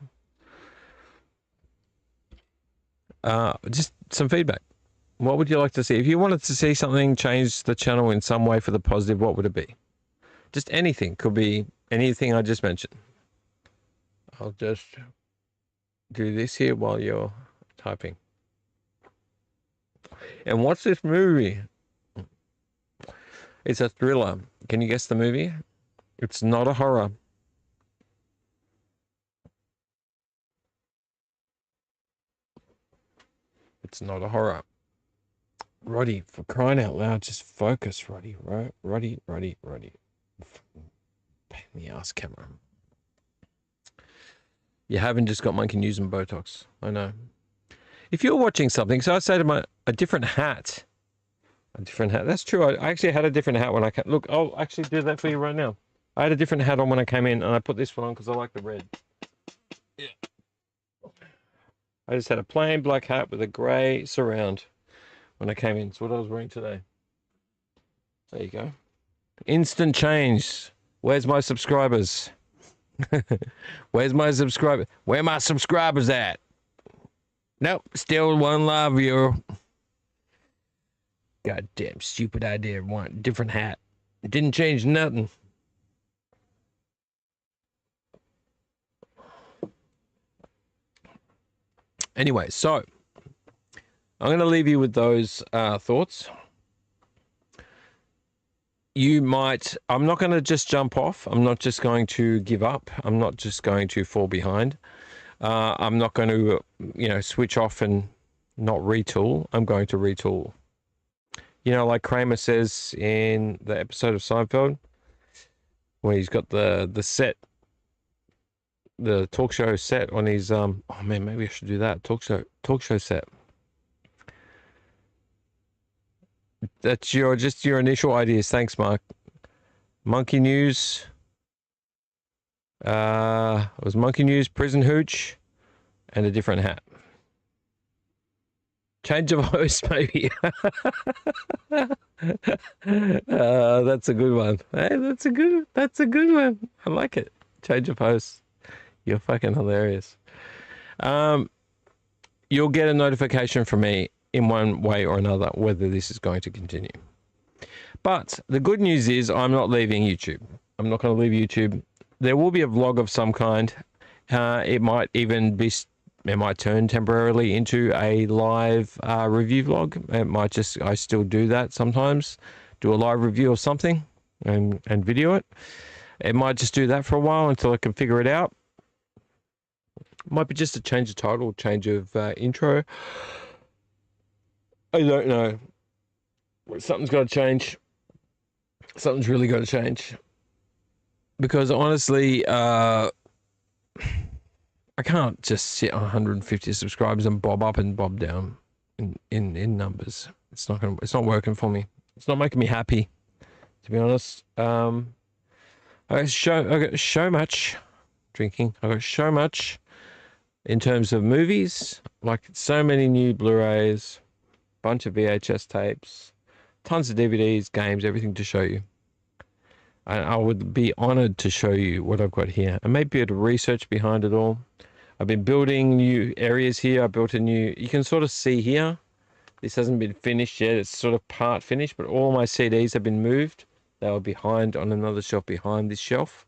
Just some feedback. What would you like to see? If you wanted to see something change the channel in some way for the positive, what would it be? Just anything. Could be anything I just mentioned. I'll just do this here while you're typing. And what's this movie? It's a thriller. Can you guess the movie? It's not a horror. It's not a horror. Roddy, for crying out loud, just focus, Roddy. Roddy. Pain in the ass camera. You haven't just got monkey news and Botox. I know. If you're watching something, so I say to a different hat. A different hat. That's true. I actually had a different hat when I came. Look, I'll actually do that for you right now. I had a different hat on when I came in, and I put this one on because I like the red. Yeah. I just had a plain black hat with a grey surround when I came in. It's what I was wearing today. There you go. Instant change. Where's my subscribers? Where's my subscriber? Where my subscribers at? Nope, still one live viewer. Goddamn stupid idea. Want different hat. It didn't change nothing. Anyway, so I'm going to leave you with those thoughts. You might, I'm not going to just jump off. I'm not just going to give up. I'm not just going to fall behind. I'm not going to, you know, switch off and not retool. I'm going to retool. You know, like Kramer says in the episode of Seinfeld, where he's got the set, the talk show set on his, oh man, maybe I should do that. Talk show set. That's just your initial ideas. Thanks, Mark. Monkey News. It was Monkey News, Prison Hooch, and a different hat. Change of host, maybe. That's a good one. Hey, that's a good one. I like it. Change of host. You're fucking hilarious. You'll get a notification from me in one way or another whether this is going to continue. But the good news is I'm not leaving YouTube. I'm not going to leave YouTube. There will be a vlog of some kind. It might even be, it might turn temporarily into a live review vlog. It might just, I still do that sometimes, do a live review of something and video it. It might just do that for a while until I can figure it out. Might be just a change of title, change of intro. I don't know. Something's got to change. Something's really got to change. Because honestly, I can't just sit on 150 subscribers and bob up and bob down in numbers. It's not working for me. It's not making me happy, to be honest. I got so much drinking. I got so much in terms of movies, like so many new Blu-rays, bunch of VHS tapes, tons of DVDs, games, everything to show you. And I would be honored to show you what I've got here. And maybe a bit of research behind it all. I've been building new areas here. I built a new, you can sort of see here, this hasn't been finished yet. It's sort of part finished, but all my CDs have been moved. They were behind on another shelf behind this shelf.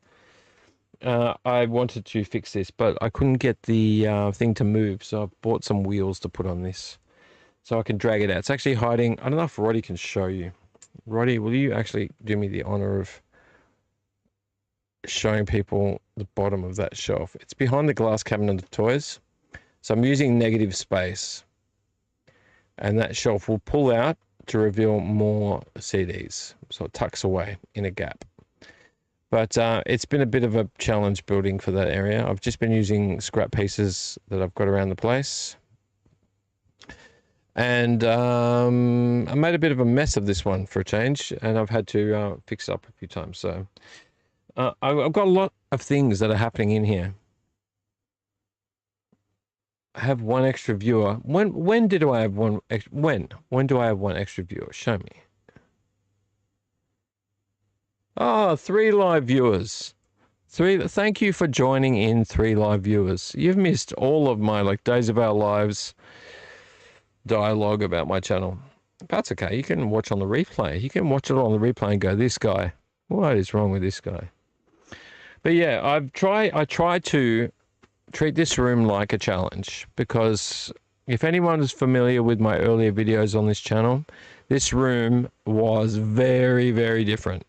I wanted to fix this, but I couldn't get the thing to move. So I bought some wheels to put on this so I can drag it out. It's actually hiding. I don't know if Roddy can show you. Roddy, will you actually do me the honor of showing people the bottom of that shelf? It's behind the glass cabinet of toys. So I'm using negative space. And that shelf will pull out to reveal more CDs. So it tucks away in a gap. But it's been a bit of a challenge building for that area. I've just been using scrap pieces that I've got around the place. And I made a bit of a mess of this one for a change, and I've had to fix it up a few times. So I've got a lot of things that are happening in here. I have one extra viewer. When do I have one? When do I have one extra viewer? Show me. Oh, 3 live viewers. 3. Thank you for joining in, 3 live viewers. You've missed all of my like Days of Our Lives dialogue about my channel. That's okay. You can watch on the replay. You can watch it on the replay and go, this guy, what is wrong with this guy? But yeah, I try to treat this room like a challenge, because if anyone is familiar with my earlier videos on this channel, this room was very, very different.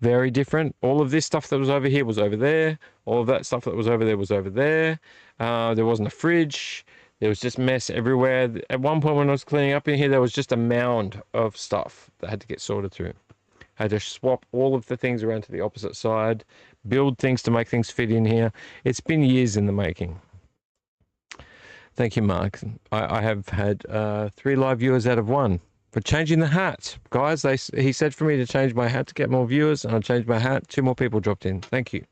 Very different. All of this stuff that was over here was over there. All of that stuff that was over there was over there. There wasn't a fridge. There was just mess everywhere. At one point when I was cleaning up in here, there was just a mound of stuff that had to get sorted through. I had to swap all of the things around to the opposite side, build things to make things fit in here. It's been years in the making. Thank you, Mark. I have had 3 live viewers out of 1 for changing the hat. Guys, he said for me to change my hat to get more viewers, and I changed my hat. 2 more people dropped in. Thank you.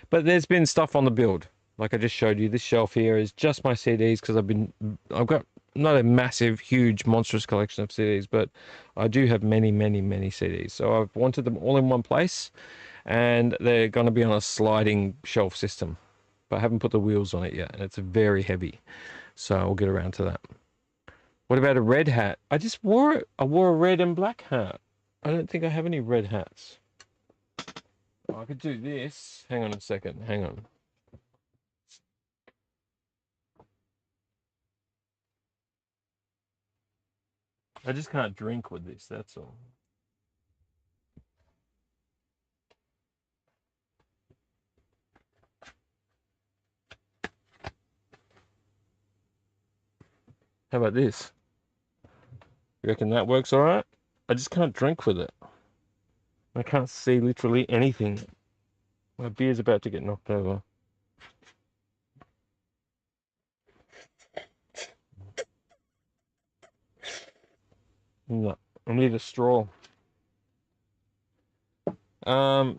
But there's been stuff on the build. Like I just showed you, this shelf here is just my CDs, because I've got not a massive, huge, monstrous collection of CDs, but I do have many, many, many CDs. So I've wanted them all in one place, and they're going to be on a sliding shelf system. But I haven't put the wheels on it yet, and it's very heavy. So I'll get around to that. What about a red hat? I wore a red and black hat. I don't think I have any red hats. I could do this. Hang on a second. Hang on. I just can't drink with this, that's all. How about this? You reckon that works all right? I just can't drink with it. I can't see literally anything. My beer's about to get knocked over. No, I need a straw.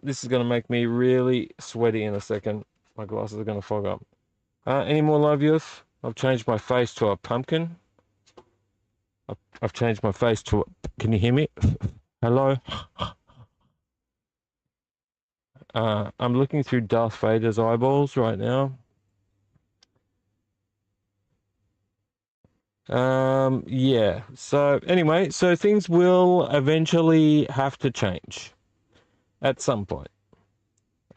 This is going to make me really sweaty in a second. My glasses are going to fog up. Any more live viewers? I've changed my face to a pumpkin. I've changed my face to a... Can you hear me? Hello? I'm looking through Darth Vader's eyeballs right now. Yeah. So anyway, so things will eventually have to change at some point.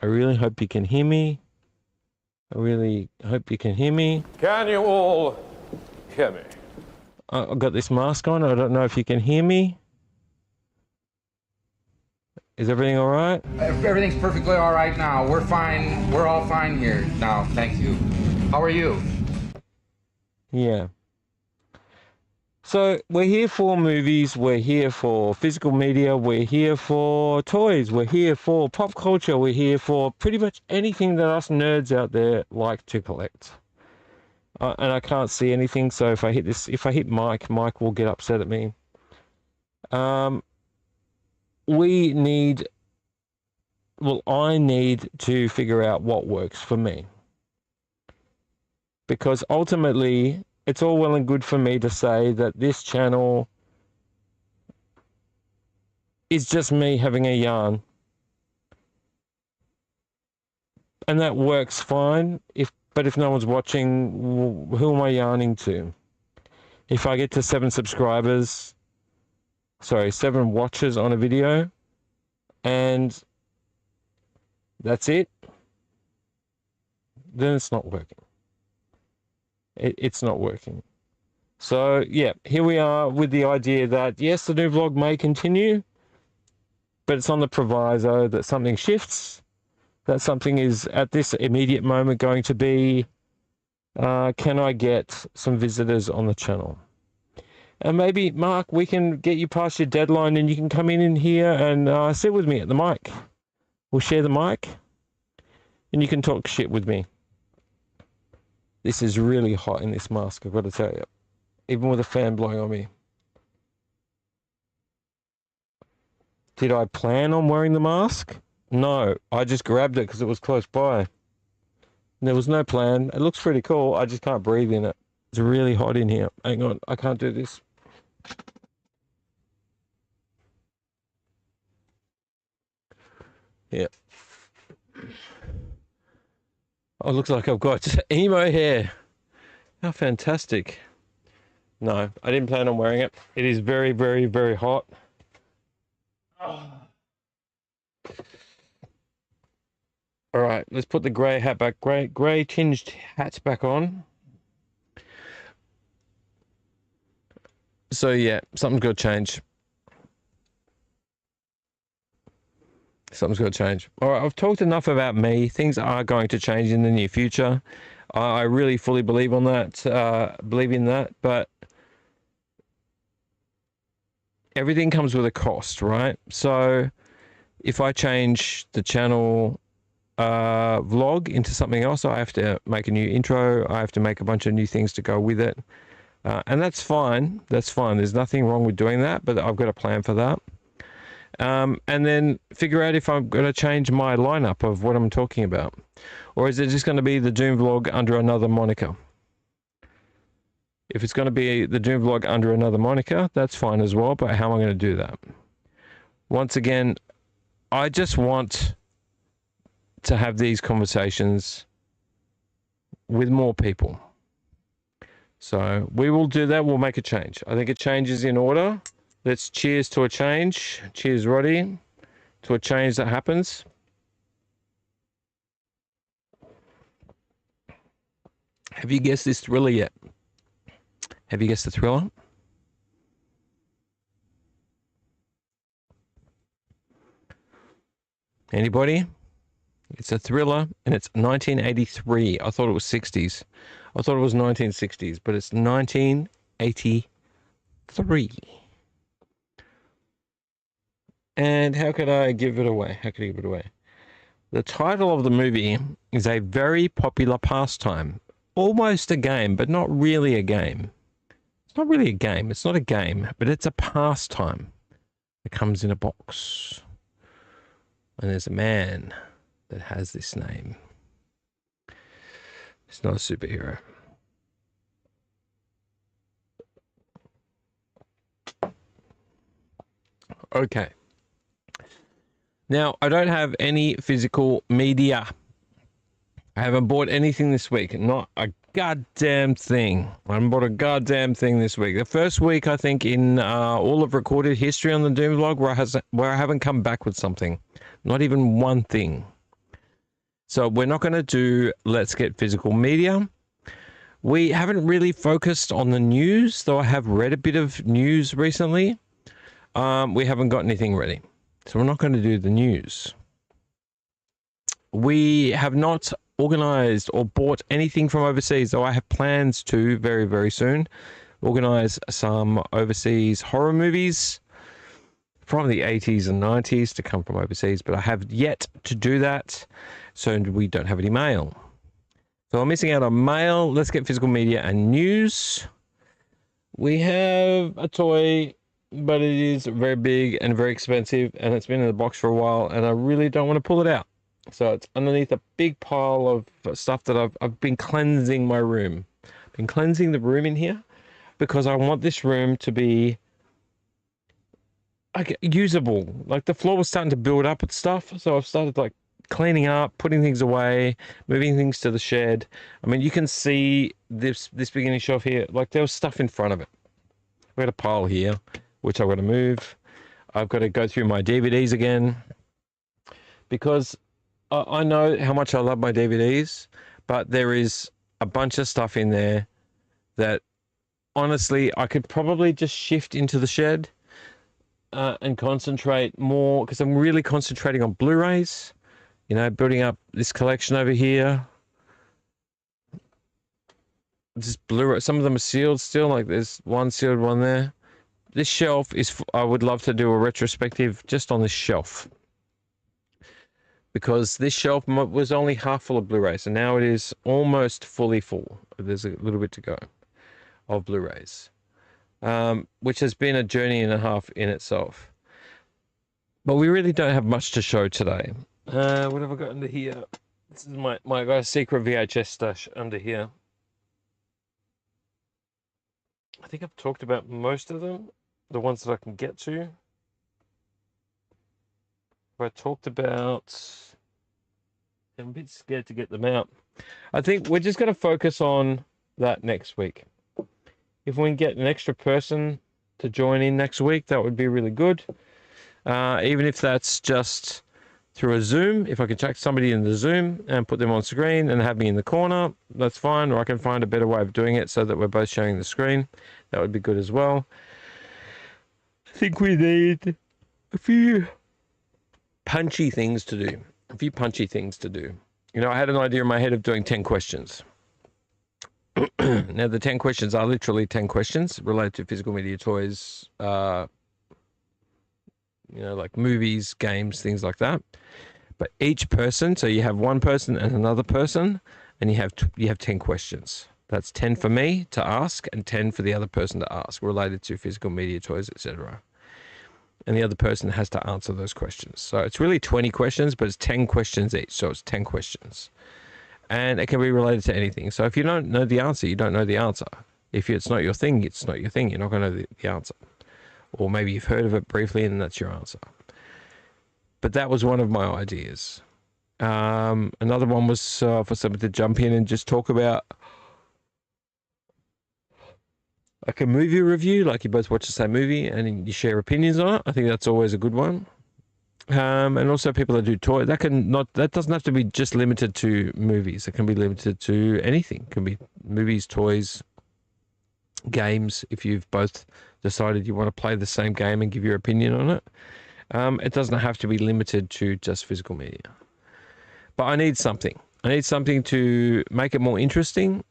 I really hope you can hear me. I really hope you can hear me. Can you all hear me? I've got this mask on. I don't know if you can hear me. Is everything all right? Everything's perfectly all right now. We're fine. We're all fine here now. Thank you. How are you? Yeah. So we're here for movies, we're here for physical media, we're here for toys, we're here for pop culture, we're here for pretty much anything that us nerds out there like to collect. And I can't see anything, so if I hit Mike will get upset at me. I need to figure out what works for me. Because ultimately, it's all well and good for me to say that this channel is just me having a yarn. And that works fine, but if no one's watching, who am I yarning to? If I get to 7 watches on a video, and that's it, then it's not working. It's not working. So, yeah, here we are with the idea that, yes, the new vlog may continue, but it's on the proviso that something shifts, that something is, at this immediate moment, going to be, can I get some visitors on the channel? And maybe, Mark, we can get you past your deadline and you can come in here and sit with me at the mic. We'll share the mic and you can talk shit with me. This is really hot in this mask, I've got to tell you. Even with a fan blowing on me. Did I plan on wearing the mask? No, I just grabbed it because it was close by. There was no plan. It looks pretty cool. I just can't breathe in it. It's really hot in here. Hang on, I can't do this. Yeah. Oh, it looks like I've got emo hair. How fantastic. No, I didn't plan on wearing it. It is very, very, very hot. Oh. All right, let's put the grey hat back. Grey tinged hats back on. So yeah, something's got to change. Something's got to change. All right, I've talked enough about me. Things are going to change in the near future. I really fully believe on that. Believe in that, but everything comes with a cost, right? So if I change the channel vlog into something else, I have to make a new intro. I have to make a bunch of new things to go with it. And that's fine. That's fine. There's nothing wrong with doing that, but I've got a plan for that. And then figure out if I'm going to change my lineup of what I'm talking about. Or is it just going to be the Doom vlog under another moniker? If it's going to be the Doom vlog under another moniker, that's fine as well, but how am I going to do that? Once again, I just want to have these conversations with more people. So we will do that. We'll make a change. I think a change is in order. Let's cheers to a change. Cheers, Roddy, to a change that happens. Have you guessed this thriller yet? Have you guessed the thriller? Anybody? It's a thriller, and it's 1983. I thought it was 60s. I thought it was 1960s, but it's 1983. And how could I give it away? How could I give it away? The title of the movie is a very popular pastime. Almost a game, but not really a game. It's not really a game. It's not a game, but it's a pastime. It comes in a box. And there's a man that has this name. It's not a superhero. Okay. Now, I don't have any physical media. I haven't bought anything this week. Not a goddamn thing. I haven't bought a goddamn thing this week. The first week, I think, in all of recorded history on the Doom vlog where I haven't come back with something. Not even one thing. So we're not going to do Let's Get Physical Media. We haven't really focused on the news, though I have read a bit of news recently. We haven't got anything ready. So we're not going to do the news. We have not organized or bought anything from overseas, though I have plans to very, very soon organize some overseas horror movies from the 80s and 90s to come from overseas, but I have yet to do that, so we don't have any mail. So I'm missing out on mail. Let's Get Physical Media and news. We have a toy, but it is very big and very expensive, and it's been in the box for a while, and I really don't want to pull it out. So it's underneath a big pile of stuff that I've been cleansing my room. Been cleansing the room in here because I want this room to be like usable. Like the floor was starting to build up with stuff, so I've started like cleaning up, putting things away, moving things to the shed. I mean, you can see this beginning shelf here. Like there was stuff in front of it. I've got a pile here, which I've got to move. I've got to go through my DVDs again because I know how much I love my DVDs, but there is a bunch of stuff in there that honestly I could probably just shift into the shed and concentrate more, because I'm really concentrating on Blu-rays, you know, building up this collection over here. This Blu-ray, some of them are sealed still, like there's one sealed one there. This shelf is, I would love to do a retrospective just on this shelf. because this shelf was only half full of Blu-rays, and now it is almost fully full. There's a little bit to go of Blu-rays, which has been a journey and a half in itself. But we really don't have much to show today. What have I got under here? This is my secret VHS stash under here. I think I've talked about most of them, the ones that I can get to. I talked about... I'm a bit scared to get them out. I think we're just going to focus on that next week. If we can get an extra person to join in next week, that would be really good. Even if that's just through a Zoom, if I can check somebody in the Zoom and put them on screen and have me in the corner, that's fine. Or I can find a better way of doing it so that we're both sharing the screen. That would be good as well. I think we need a few punchy things to do. You know, I had an idea in my head of doing 10 questions. Now, the 10 questions are literally 10 questions related to physical media, toys, you know, like movies, games, things like that. But each person, so you have one person and another person, and you have 10 questions. That's 10 for me to ask and 10 for the other person to ask related to physical media, toys, etc. And the other person has to answer those questions. So it's really 20 questions, but it's 10 questions each. So it's 10 questions. And it can be related to anything. So if you don't know the answer, you don't know the answer. If it's not your thing, it's not your thing. You're not going to know the answer. Or maybe you've heard of it briefly and that's your answer. But that was one of my ideas. Another one was for someone to jump in and just talk about like a movie review, like you both watch the same movie and you share opinions on it. I think that's always a good one. And also people that do toy, that doesn't have to be just limited to movies. It can be limited to anything. It can be movies, toys, games. If you've both decided you want to play the same game and give your opinion on it, it doesn't have to be limited to just physical media. But I need something. I need something to make it more interesting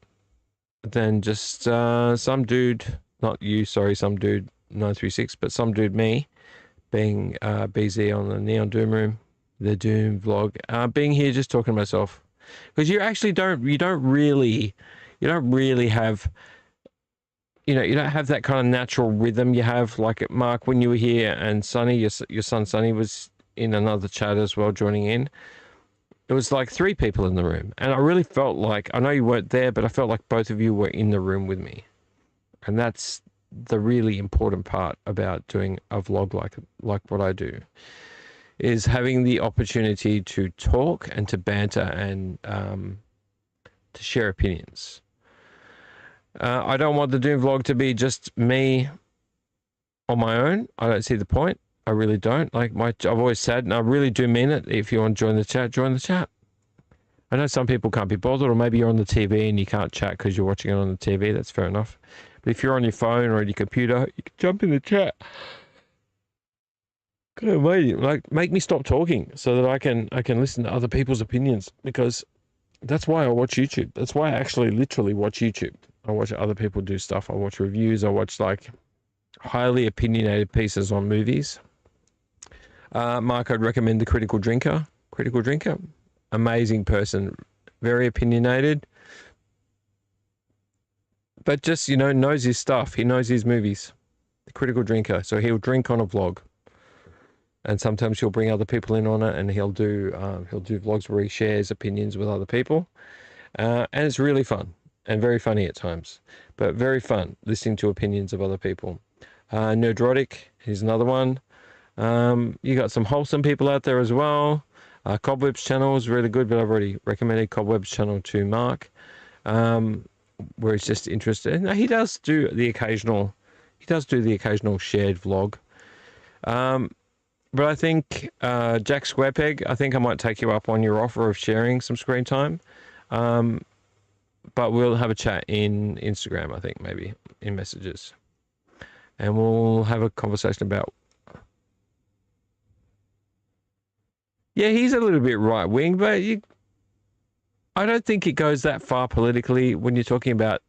than just some dude, not you, sorry, some dude 936, but some dude me, being BZ on the Neon Doom Room, the Doom vlog, being here just talking to myself, because you actually don't really have, you don't have that kind of natural rhythm you have, like Mark when you were here, and Sonny, your son Sonny was in another chat as well, joining in. It was like 3 people in the room, and I really felt like, I know you weren't there, but I felt like both of you were in the room with me, and that's the really important part about doing a vlog like what I do, is having the opportunity to talk and to banter and to share opinions. I don't want the Doom vlog to be just me on my own. I don't see the point. I really don't. I've always said, and I really do mean it, if you want to join the chat, join the chat. I know some people can't be bothered, or maybe you're on the TV and you can't chat because you're watching it on the TV. That's fair enough. But if you're on your phone or on your computer, you can jump in the chat. God, make me stop talking so that I can listen to other people's opinions, because that's why I watch YouTube. That's why I actually literally watch YouTube. I watch other people do stuff. I watch reviews. I watch like highly opinionated pieces on movies. Mark, I'd recommend The Critical Drinker. Amazing person, very opinionated, but just, knows his stuff. He knows his movies. The Critical Drinker. So he'll drink on a vlog, and sometimes he'll bring other people in on it, and he'll do vlogs where he shares opinions with other people, and it's really fun and very funny at times, but very fun listening to opinions of other people. Nerdrotic, he's another one. You got some wholesome people out there as well. Cobweb's channel is really good, but I've already recommended Cobweb's channel to Mark, where he's just interested. Now, he does do the occasional shared vlog. But I think Jack Squarepeg, I think I might take you up on your offer of sharing some screen time. But we'll have a chat in Instagram, I think, maybe in messages, and we'll have a conversation about. Yeah, he's a little bit right wing, but I don't think it goes that far politically when you're talking about.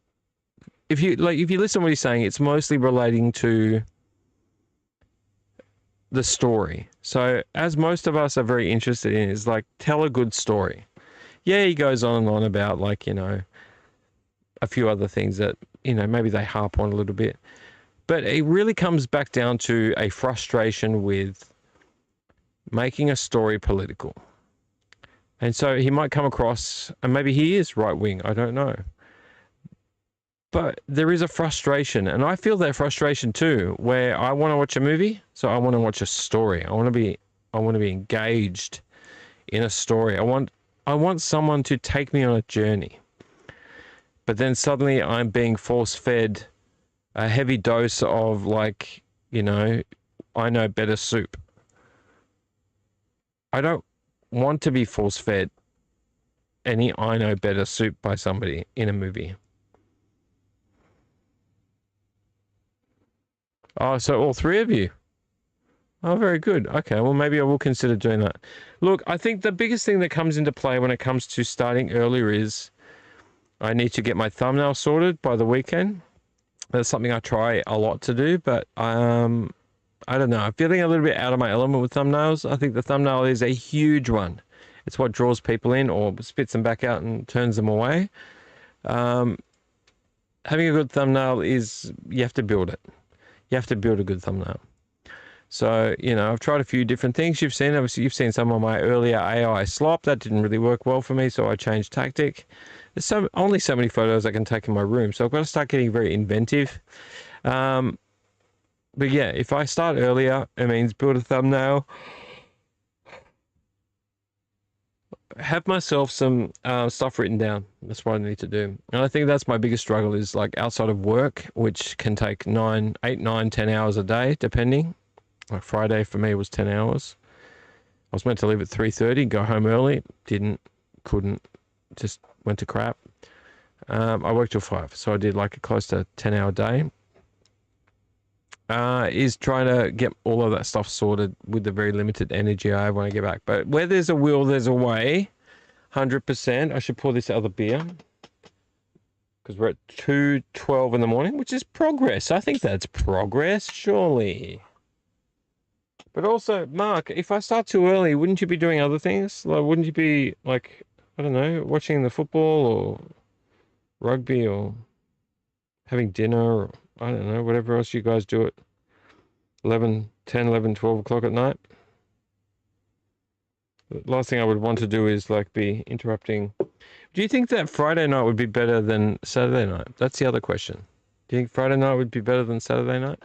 If you listen to what he's saying, it's mostly relating to the story. So as most of us are very interested in is like, tell a good story. Yeah, he goes on and on about like, you know, a few other things that, you know, maybe they harp on a little bit. But it really comes back down to a frustration with making a story political. And so he might come across, and maybe he is right wing, I don't know. But there is a frustration, and I feel that frustration too, where I want to watch a movie, so I want to watch a story. I want to be engaged in a story. I want someone to take me on a journey. But then suddenly I'm being force-fed a heavy dose of, like, you know, I know better soup. I don't want to be force-fed any I know better soup by somebody in a movie. Oh, so all three of you. Oh, very good. Okay, well, maybe I will consider doing that. Look, I think the biggest thing that comes into play when it comes to starting earlier is I need to get my thumbnail sorted by the weekend. That's something I try a lot to do, but I don't know. I'm feeling a little bit out of my element with thumbnails. I think the thumbnail is a huge one. It's what draws people in or spits them back out and turns them away. Having a good thumbnail is, you have to build it. You have to build a good thumbnail. So, you know, I've tried a few different things. You've seen some of my earlier AI slop. That didn't really work well for me, so I changed tactic. There's only so many photos I can take in my room, so I've got to start getting very inventive. But yeah, if I start earlier, it means build a thumbnail. Have myself some stuff written down. That's what I need to do. And I think that's my biggest struggle is like outside of work, which can take 8, 9, 10 hours a day, depending. Like Friday for me was 10 hours. I was meant to leave at 3:30, go home early. Couldn't, just went to crap. I worked till 5, so I did like a close to 10-hour day. Is trying to get all of that stuff sorted with the very limited energy I have when I get back. But where there's a will, there's a way. 100%. I should pour this other beer because we're at 2:12 in the morning, which is progress. I think that's progress, surely. But also, Mark, if I start too early, wouldn't you be doing other things? Like, wouldn't you be, like, I don't know, watching the football or rugby or having dinner or, I don't know, whatever else you guys do at 11, 10, 11, 12 o'clock at night? The last thing I would want to do is, like, be interrupting. Do you think that Friday night would be better than Saturday night? That's the other question. Do you think Friday night would be better than Saturday night?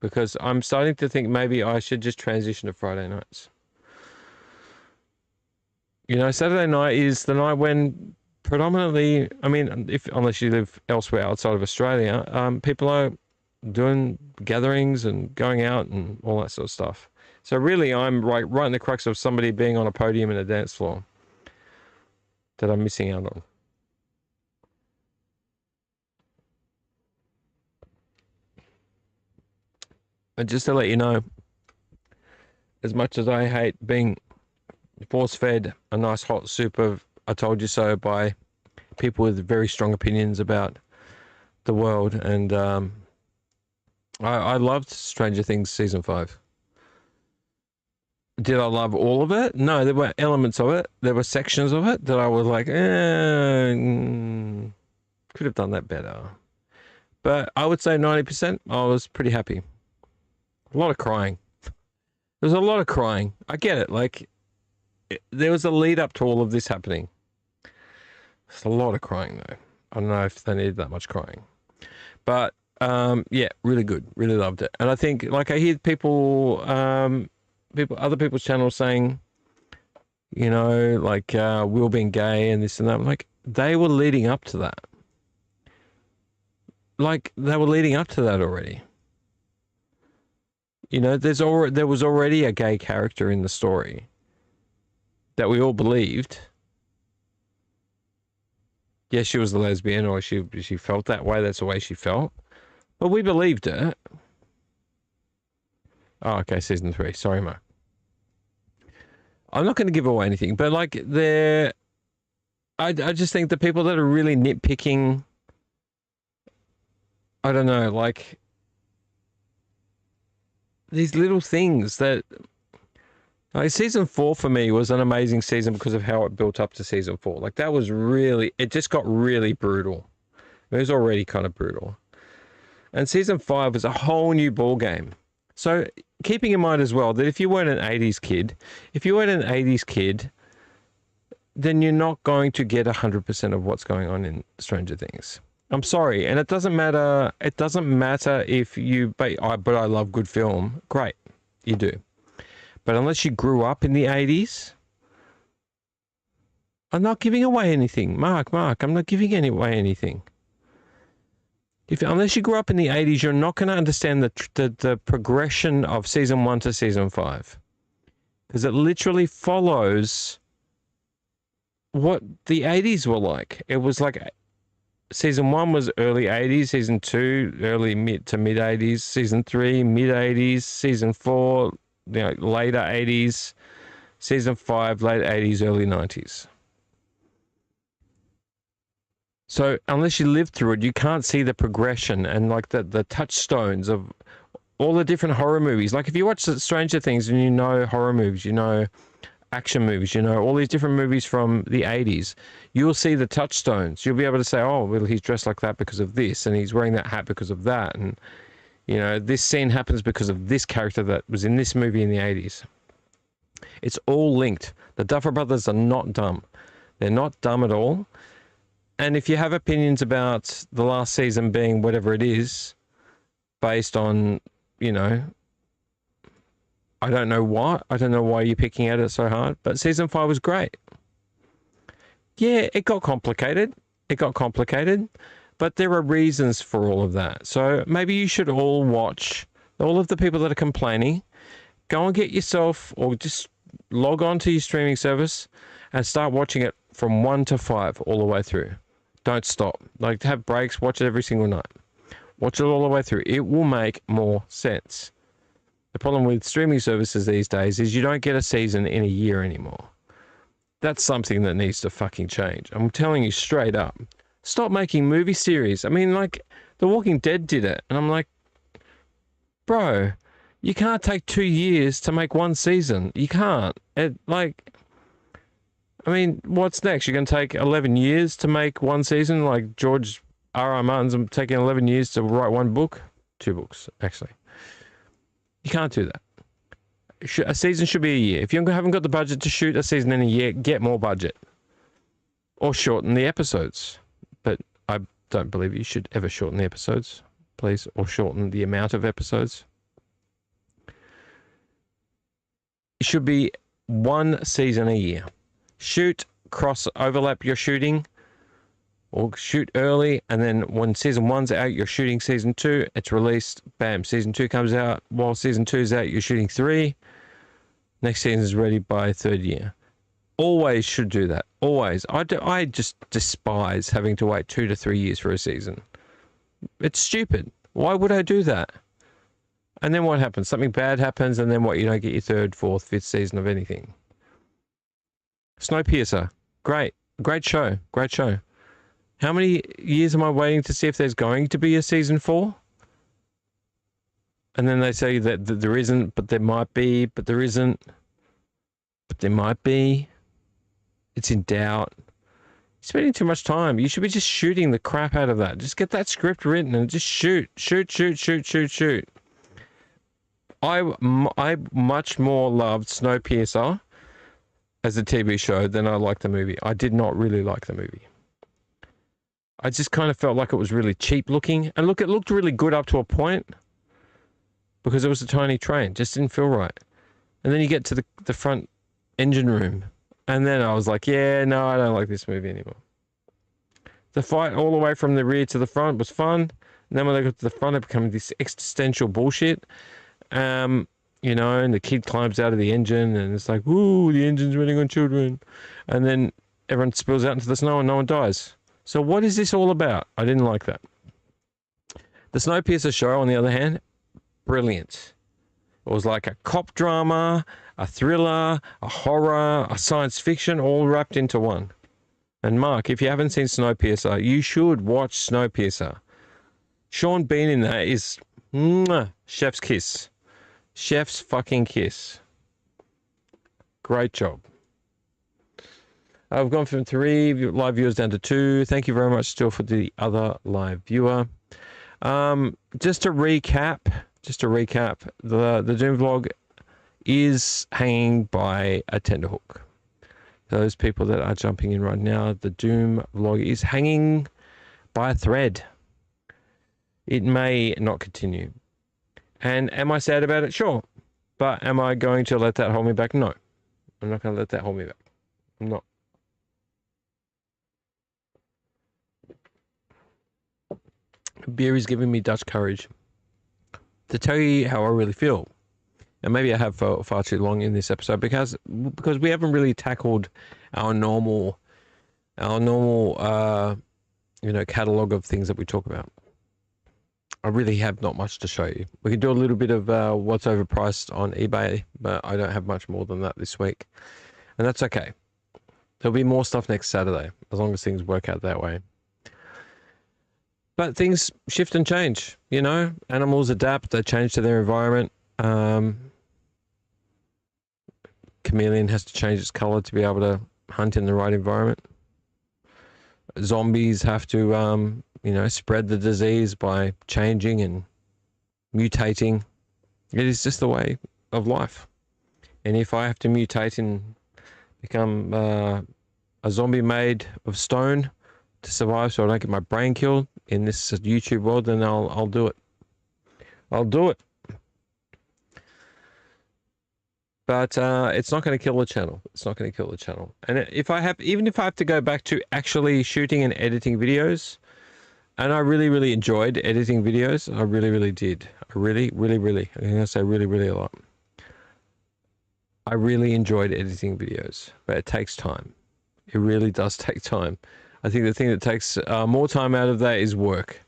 Because I'm starting to think maybe I should just transition to Friday nights. You know, Saturday night is the night when predominantly, I mean, unless you live elsewhere outside of Australia, people are doing gatherings and going out and all that sort of stuff. So really, I'm right in the crux of somebody being on a podium in a dance floor that I'm missing out on. And just to let you know, as much as I hate being force-fed a nice hot soup of I told you so by people with very strong opinions about the world, and I loved Stranger Things Season 5. Did I love all of it? No, there were elements of it. There were sections of it that I was like, could have done that better. But I would say 90%, I was pretty happy. A lot of crying. There's a lot of crying. I get it. Like, there was a lead up to all of this happening. There's a lot of crying, though. I don't know if they needed that much crying. But, yeah, really good. Really loved it. And I think, like, I hear people, other people's channels saying, you know, like, Will being gay and this and that. I'm like, they were leading up to that. Like, they were leading up to that already. You know, there was already a gay character in the story that we all believed. Yes, she was a lesbian, or she felt that way. That's the way she felt. But we believed it. Oh, okay, season 3. Sorry, Mark. I'm not going to give away anything, but like I just think the people that are really nitpicking, I don't know, like, these little things that, like, season 4 for me was an amazing season because of how it built up to season 4. Like, that was really, it just got really brutal. It was already kind of brutal. And season 5 was a whole new ball game. So keeping in mind as well that if you weren't an 80s kid, then you're not going to get 100% of what's going on in Stranger Things. I'm sorry, and it doesn't matter. It doesn't matter if you, but I love good film. Great, you do. But unless you grew up in the 80s, I'm not giving away anything. Mark, I'm not giving away anything. Unless you grew up in the 80s, you're not going to understand the progression of season 1 to season 5. Because it literally follows what the 80s were like. It was like season 1 was early 80s, season 2 early mid to mid 80s, season 3 mid 80s, season 4 later 80s, season 5 late 80s, early 90s. So unless you live through it, you can't see the progression and like the touchstones of all the different horror movies. Like if you watch Stranger Things and you know horror movies, you know action movies, you know all these different movies from the 80s, you'll see the touchstones. You'll be able to say, oh, well, he's dressed like that because of this, and he's wearing that hat because of that, and you know this scene happens because of this character that was in this movie in the 80s. It's all linked. The Duffer Brothers are not dumb. They're not dumb at all. And if you have opinions about the last season being whatever it is, based on, you know, I don't know why you're picking at it so hard, but season 5 was great. Yeah, it got complicated, but there are reasons for all of that. So maybe you should all watch, all of the people that are complaining, go and get yourself, or just log on to your streaming service and start watching it from 1 to 5 all the way through. Don't stop. Like, have breaks, watch it every single night. Watch it all the way through. It will make more sense. The problem with streaming services these days is you don't get a season in a year anymore. That's something that needs to fucking change. I'm telling you straight up. Stop making movie series. I mean, like, The Walking Dead did it. And I'm like, bro, you can't take 2 years to make one season. You can't. I mean, what's next? You're going to take 11 years to make one season? Like George R.R. Martin's taking 11 years to write one book? 2 books, actually. You can't do that. A season should be a year. If you haven't got the budget to shoot a season in a year, get more budget. Or shorten the episodes. But I don't believe you should ever shorten the episodes, please. Or shorten the amount of episodes. It should be 1 season a year. Shoot, overlap your shooting, or shoot early, and then when season 1's out, you're shooting season 2, it's released, bam, season 2 comes out, while season 2's out, you're shooting 3, next season's ready by 3rd year. Always should do that, always. I just despise having to wait 2 to 3 years for a season. It's stupid. Why would I do that? And then what happens? Something bad happens, and then what? You don't get your 3rd, 4th, 5th season of anything. Snowpiercer, great show. How many years am I waiting to see if there's going to be a season 4? And then they say that there isn't, but there might be, but there isn't, but there might be. It's in doubt. You're spending too much time. You should be just shooting the crap out of that. Just get that script written and just shoot. I much more loved Snowpiercer as a TV show than I liked the movie. I did not really like the movie. I just kind of felt like it was really cheap looking. And look, it looked really good up to a point because it was a tiny train. Just didn't feel right. And then you get to the front engine room. And then I was like, yeah, no, I don't like this movie anymore. The fight all the way from the rear to the front was fun. And then when they got to the front, it became this existential bullshit. You know, and the kid climbs out of the engine and it's like, ooh, the engine's running on children. And then everyone spills out into the snow and no one dies. So what is this all about? I didn't like that. The Snowpiercer show, on the other hand, brilliant. It was like a cop drama, a thriller, a horror, a science fiction, all wrapped into one. And Mark, if you haven't seen Snowpiercer, you should watch Snowpiercer. Sean Bean in that is chef's kiss. Chef's fucking kiss. Great job. I've gone from 3 live viewers down to 2. Thank you very much still for the other live viewer. Just to recap, the Doom vlog is hanging by a tenterhook. Those people that are jumping in right now, the Doom vlog is hanging by a thread. It may not continue. And am I sad about it? Sure. But am I going to let that hold me back? No. I'm not going to let that hold me back. I'm not. Beer is giving me Dutch courage to tell you how I really feel. And maybe I have for far too long in this episode because we haven't really tackled our normal catalogue of things that we talk about. I really have not much to show you. We can do a little bit of what's overpriced on eBay, but I don't have much more than that this week. And that's okay. There'll be more stuff next Saturday, as long as things work out that way. But things shift and change, you know. Animals adapt, they change to their environment. Chameleon has to change its color to be able to hunt in the right environment. Zombies have to, spread the disease by changing and mutating. It is just the way of life. And if I have to mutate and become a zombie made of stone to survive so I don't get my brain killed in this YouTube world, then I'll do it. I'll do it. But it's not going to kill the channel. It's not going to kill the channel. And even if I have to go back to actually shooting and editing videos, and I really, really enjoyed editing videos. I really, really did. I really, really, really. I'm going to say really, really a lot. I really enjoyed editing videos, but it takes time. It really does take time. I think the thing that takes more time out of that is work.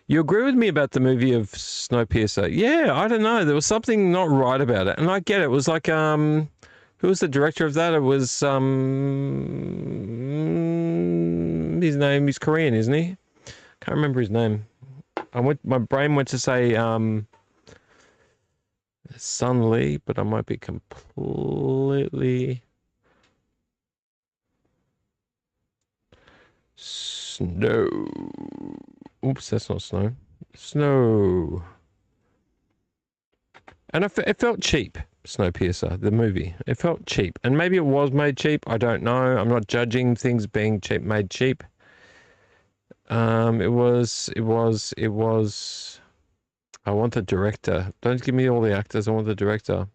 You agree with me about the movie of Snowpiercer? Yeah, I don't know. There was something not right about it. And I get it. It was like, who was the director of that? It was, his name, he's Korean, isn't he? Can't remember his name. My brain went to say, Sun Lee, but I might be completely... Snow. Oops, that's not Snow. Snow. And it felt cheap, Snowpiercer, the movie. It felt cheap. And maybe it was made cheap. I don't know. I'm not judging things being made cheap. It was... I want the director. Don't give me all the actors. I want the director.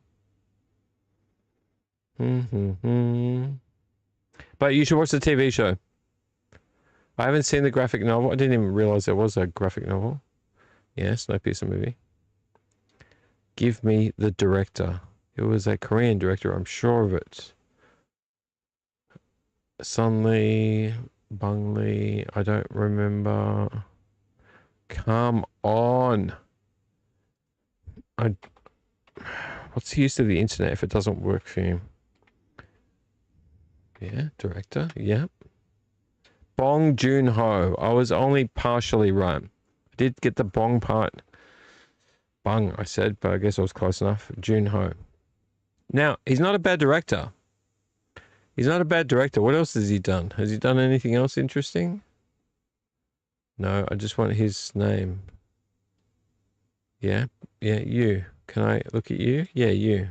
But you should watch the TV show. I haven't seen the graphic novel. I didn't even realize there was a graphic novel. Yeah, Snowpiercer movie. Give me the director. It was a Korean director, I'm sure of it. Sun Lee, Bung Lee, I don't remember. Come on. What's the use of the internet if it doesn't work for you? Yeah, director, yeah. Bong Joon-ho. I was only partially right. I did get the Bong part. Bung, I said, but I guess I was close enough. Joon-ho. Now, he's not a bad director. He's not a bad director. What else has he done? Has he done anything else interesting? No, I just want his name. Yeah, you. Can I look at you? Yeah, you.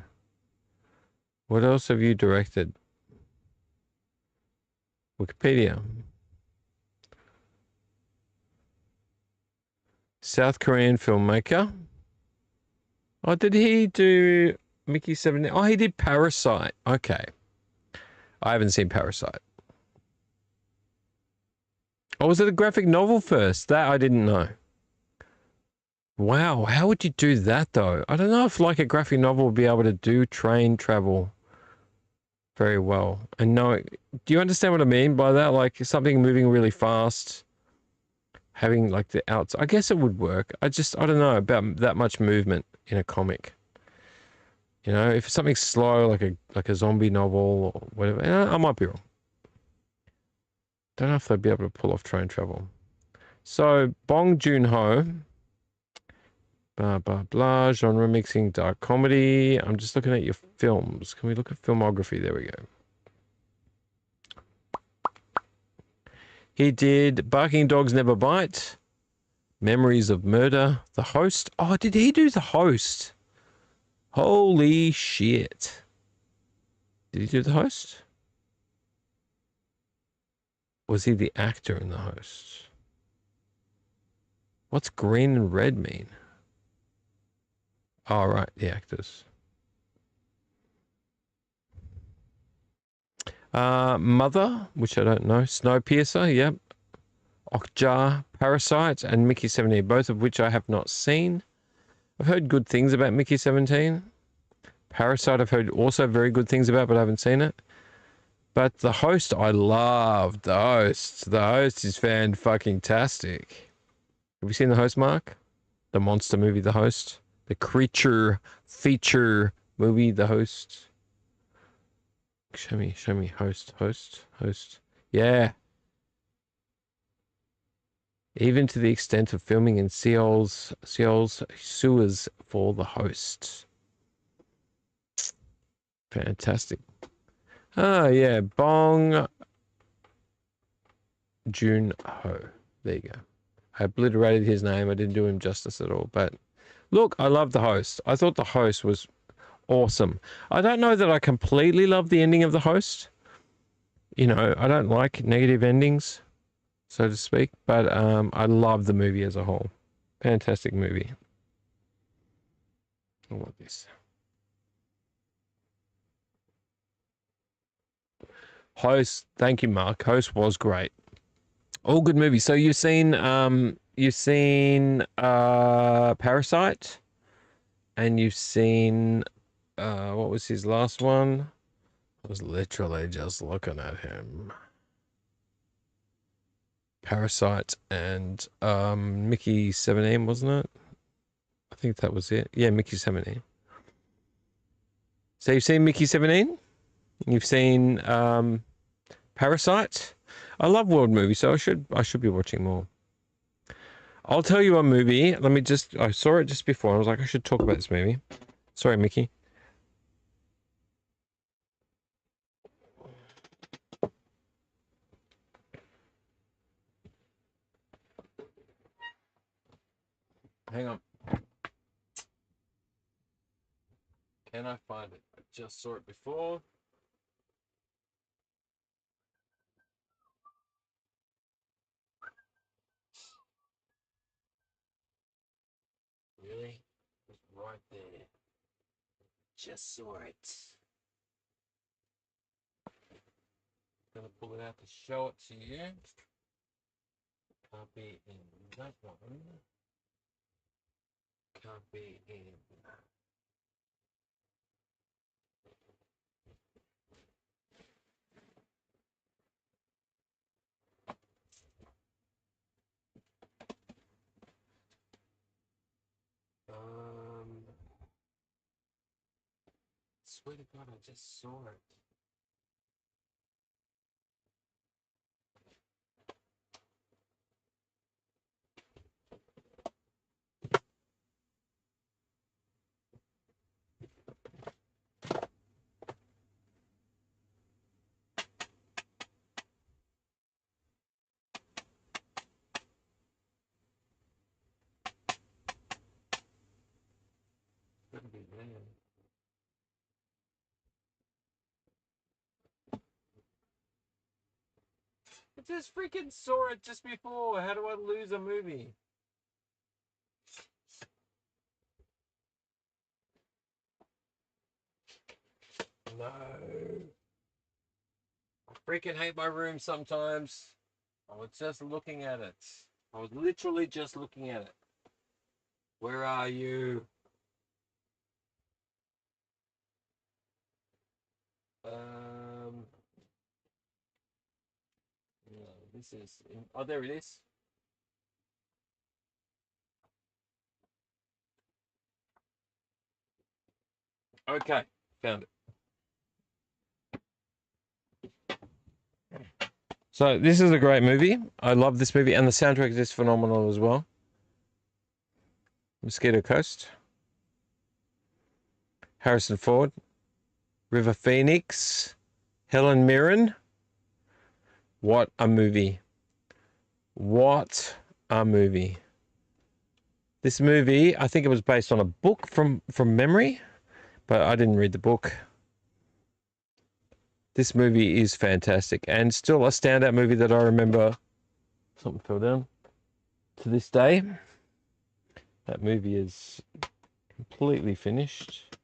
What else have you directed? Wikipedia. South Korean filmmaker. Oh, did he do Mickey 17? Oh, he did Parasite. Okay. I haven't seen Parasite. Oh, was it a graphic novel first? That I didn't know. Wow, how would you do that though? I don't know if like a graphic novel would be able to do train travel very well. And no, do you understand what I mean by that? Like something moving really fast, having like the outside. I guess it would work. I don't know about that much movement in a comic. You know, if something's slow, like a zombie novel or whatever, I might be wrong. Don't know if they'd be able to pull off train travel. So Bong Joon-ho, blah, blah, blah, genre mixing, dark comedy. I'm just looking at your films. Can we look at filmography? There we go. He did Barking Dogs Never Bite, Memories of Murder, The Host. Oh, did he do The Host? Holy shit. Did he do The Host? Was he the actor in The Host? What's green and red mean? Oh, right, the actors. Mother, which I don't know. Snowpiercer, yep. Okja, Parasite, and Mickey 17, both of which I have not seen. I've heard good things about Mickey 17. Parasite I've heard also very good things about, but I haven't seen it. But The Host, I love The Host. The Host is fan-fucking-tastic. Have you seen The Host, Mark? The monster movie, The Host? The creature feature movie, The Host? Show me, host. Yeah. Even to the extent of filming in Seoul's sewers for The Host. Fantastic. Oh, yeah. Bong Joon-ho. There you go. I obliterated his name. I didn't do him justice at all. But look, I love The Host. I thought The Host was awesome. I don't know that I completely love the ending of The Host. You know, I don't like negative endings, so to speak. But I love the movie as a whole. Fantastic movie. I want this. Host, thank you, Mark. Host was great. All good movies. So you've seen Parasite, and you've seen what was his last one? I was literally just looking at him. Parasite and Mickey 17, wasn't it? I think that was it. Yeah, Mickey 17. So you've seen Mickey 17? You've seen Parasite? I love world movies, so I should be watching more. I'll tell you a movie. I saw it just before. I was like, I should talk about this movie. Sorry, Mickey. Hang on. Can I find it? I just saw it before. Really? It's right there. Just saw it. Gonna pull it out to show it to you. Can't be in that one. Can't be in. Swear to God, I just saw it. Couldn't be there. I just freaking saw it just before. How do I lose a movie? No. I freaking hate my room sometimes. I was just looking at it. I was literally just looking at it. Where are you? No, this is. Oh, there it is. Okay, found it. So this is a great movie. I love this movie, and the soundtrack is phenomenal as well. Mosquito Coast. Harrison Ford. River Phoenix. Helen Mirren. What a movie. What a movie. This movie, I think it was based on a book from memory, but I didn't read the book. This movie is fantastic and still a standout movie that I remember. Something fell down. To this day, that movie is completely finished.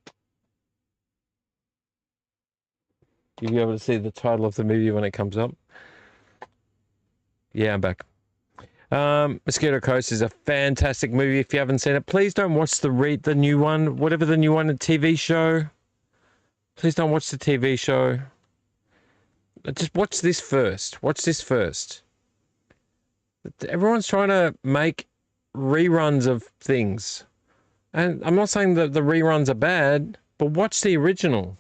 You'll be able to see the title of the movie when it comes up. Yeah, I'm back. Mosquito Coast is a fantastic movie. If you haven't seen it, please don't watch the new one, whatever the new one, the TV show. Please don't watch the TV show. Just watch this first. Watch this first. Everyone's trying to make reruns of things. And I'm not saying that the reruns are bad, but watch the original.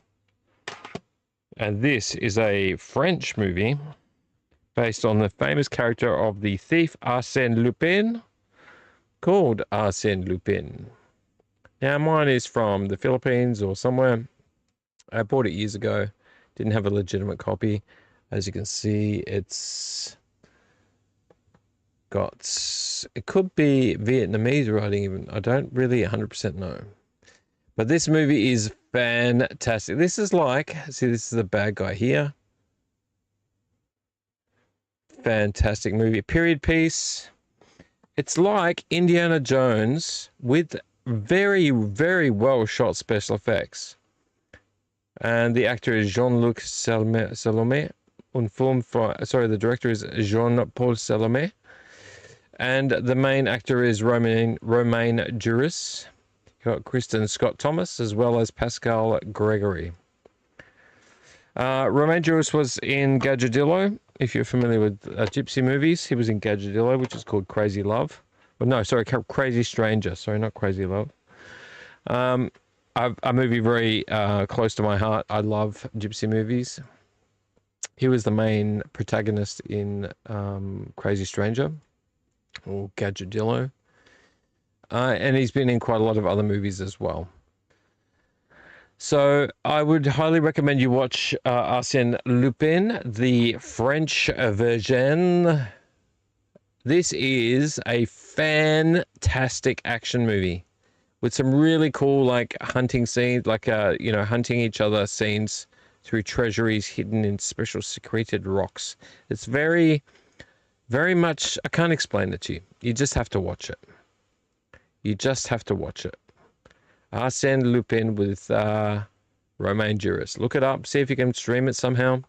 And this is a French movie based on the famous character of the thief Arsène Lupin, called Arsène Lupin. Now, mine is from the Philippines or somewhere. I bought it years ago. Didn't have a legitimate copy. As you can see, it's got... It could be Vietnamese writing even. I don't really 100% know. But this movie is fantastic. This is like... See, this is the bad guy here. Fantastic movie. Period piece. It's like Indiana Jones with very, very well shot special effects. And the actor is Jean-Luc Salomé. The director is Jean-Paul Salomé. And the main actor is Romain Duris. You've got Kristen Scott Thomas as well as Pascal Gregory. Romain Duris was in Gadjadillo. If you're familiar with gypsy movies, he was in Gadjadillo, which is called Crazy Love. Well, no, sorry, Crazy Stranger. Sorry, not Crazy Love. A movie very close to my heart. I love gypsy movies. He was the main protagonist in Crazy Stranger, or Gadjadillo. And he's been in quite a lot of other movies as well. So I would highly recommend you watch Arsène Lupin, the French version. This is a fantastic action movie with some really cool like hunting scenes, like hunting each other scenes through treasuries hidden in special secreted rocks. It's very, very much, I can't explain it to you. You just have to watch it. You just have to watch it. Arsène Lupin with Romain Duris. Look it up. See if you can stream it somehow.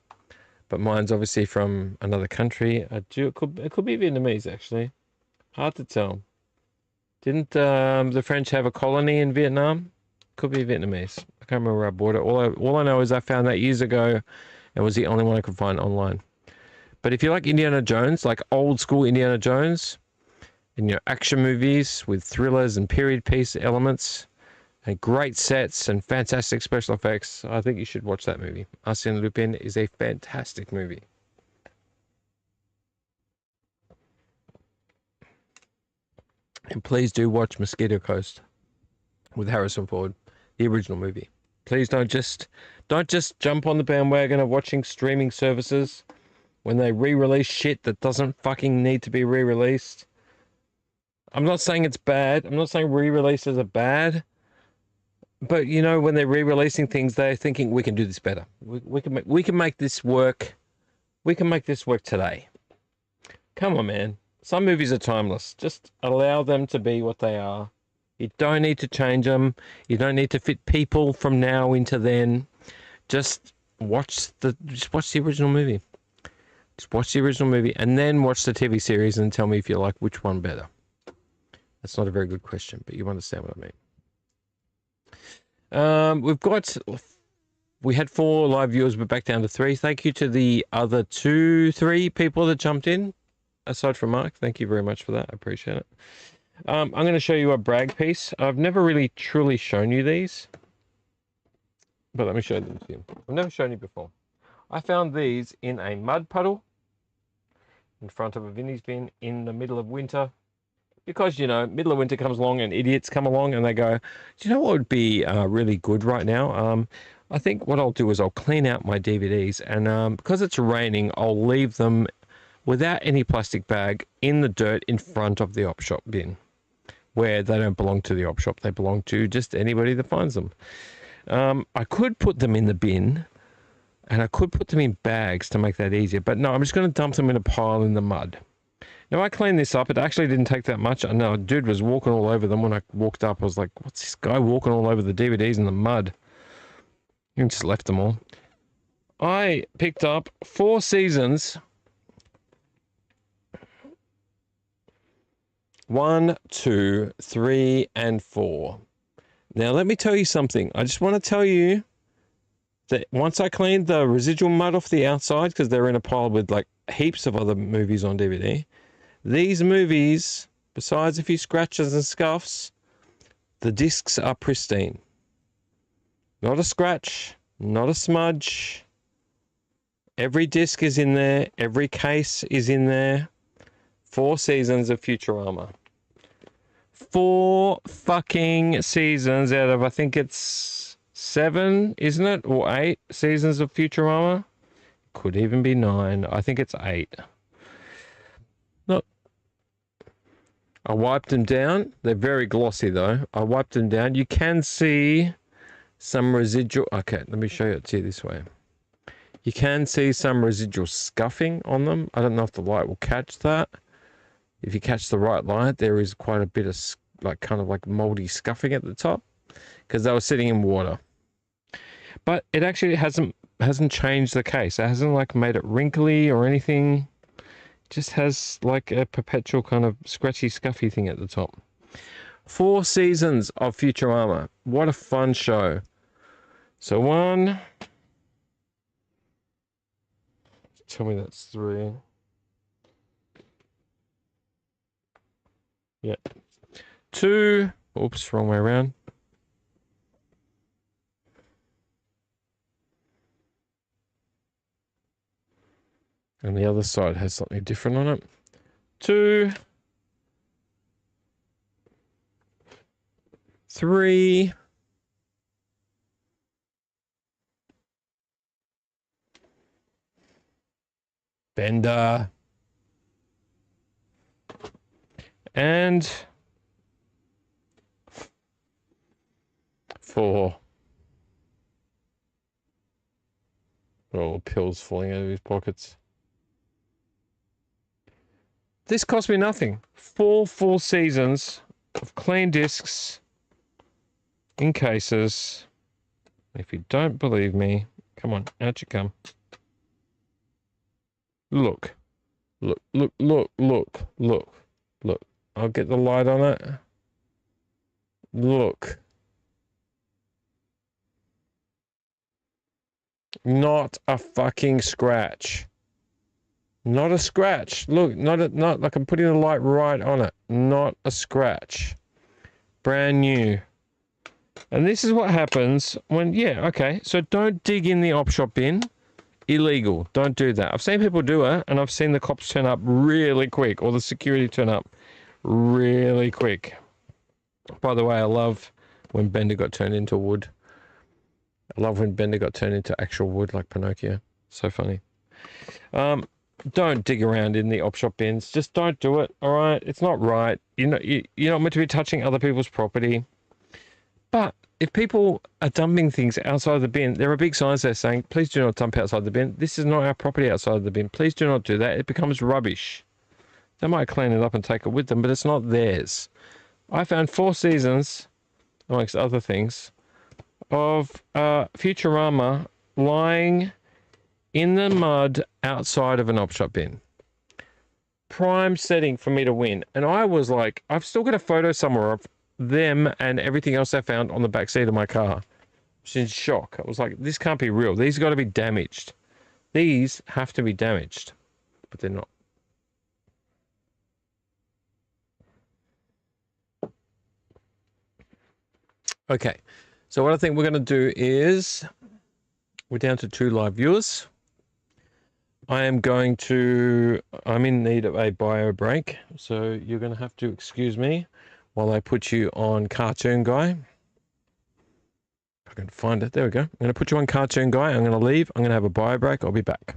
But mine's obviously from another country. It could be Vietnamese, actually. Hard to tell. Didn't the French have a colony in Vietnam? Could be Vietnamese. I can't remember where I bought it. All I know is I found that years ago. It was the only one I could find online. But if you like Indiana Jones, like old school Indiana Jones, and action movies with thrillers and period piece elements, and great sets and fantastic special effects, I think you should watch that movie. Arsène Lupin is a fantastic movie. And please do watch Mosquito Coast with Harrison Ford, the original movie. Please don't just jump on the bandwagon of watching streaming services when they re-release shit that doesn't fucking need to be re-released. I'm not saying it's bad. I'm not saying re-releases are bad. But when they're re-releasing things, they're thinking we can do this better. We can make this work. We can make this work today. Come on, man. Some movies are timeless. Just allow them to be what they are. You don't need to change them. You don't need to fit people from now into then. Just watch the original movie. Just watch the original movie and then watch the TV series and tell me if you like which one better. That's not a very good question, but you understand what I mean. We had 4 live viewers, but back down to 3. Thank you to the other 3 people that jumped in, aside from Mark. Thank you very much for that. I appreciate it. I'm going to show you a brag piece. I've never really truly shown you these, but let me show them to you. I've never shown you before. I found these in a mud puddle in front of a Vinnie's bin in the middle of winter. Because, you know, middle of winter comes along and idiots come along and they go, do you know what would be really good right now? I think what I'll do is I'll clean out my DVDs and because it's raining, I'll leave them without any plastic bag in the dirt in front of the op shop bin, where they don't belong to the op shop. They belong to just anybody that finds them. I could put them in the bin and I could put them in bags to make that easier, but no, I'm just going to dump them in a pile in the mud. Now, I cleaned this up. It actually didn't take that much. I know a dude was walking all over them. When I walked up, I was like, what's this guy walking all over the DVDs in the mud? And just left them all. I picked up 4 seasons. 1, 2, 3, and 4. Now, let me tell you something. I just want to tell you that once I cleaned the residual mud off the outside, because they're in a pile with like heaps of other movies on DVD, these movies, besides a few scratches and scuffs, the discs are pristine. Not a scratch, not a smudge. Every disc is in there. Every case is in there. 4 seasons of Futurama. 4 fucking seasons out of, I think it's 7, isn't it? Or 8 seasons of Futurama. Could even be 9. I think it's 8. Look. I wiped them down. They're very glossy though. I wiped them down. You can see some residual. Okay, let me show you it to you this way. You can see some residual scuffing on them. I don't know if the light will catch that. If you catch the right light, there is quite a bit of like kind of like moldy scuffing at the top because they were sitting in water. But it actually hasn't changed the case. It hasn't like made it wrinkly or anything. It just has like a perpetual kind of scratchy, scuffy thing at the top. 4 seasons of Futurama. What a fun show. So 1. Tell me that's 3. Yeah. 2. Oops, wrong way around. And the other side has something different on it. 2. 3. Bender. And 4. Oh, pills falling out of his pockets. This cost me nothing. 4 full seasons of clean discs in cases. If you don't believe me, come on, out you come. Look. Look, look, look, look, look, look. I'll get the light on it. Look. Not a fucking scratch. Not a scratch. Look, not like I'm putting the light right on it. Not a scratch. Brand new. And this is what happens when, yeah, okay. So don't dig in the op shop bin. Illegal. Don't do that. I've seen people do it, and I've seen the cops turn up really quick, or the security turn up really quick. By the way, I love when Bender got turned into wood. I love when Bender got turned into actual wood, like Pinocchio. So funny. Don't dig around in the op shop bins. Just don't do it. All right, it's not right. You're not meant to be touching other people's property. But if people are dumping things outside the bin, there are big signs there saying, please do not dump outside the bin. This is not our property outside the bin. Please do not do that. It becomes rubbish. They might clean it up and take it with them, but it's not theirs. I found 4 seasons, amongst other things, of Futurama lying in the mud outside of an op shop bin. Prime setting for me to win. And I was like, I've still got a photo somewhere of them and everything else I found on the back seat of my car. I was in shock. I was like, this can't be real. These got to be damaged. These have to be damaged. But they're not. Okay. So what I think we're going to do is we're down to 2 live viewers. I'm in need of a bio break, so you're going to have to excuse me while I put you on Cartoon Guy. If I can find it, there we go. I'm going to put you on Cartoon Guy. I'm going to leave. I'm going to have a bio break. I'll be back.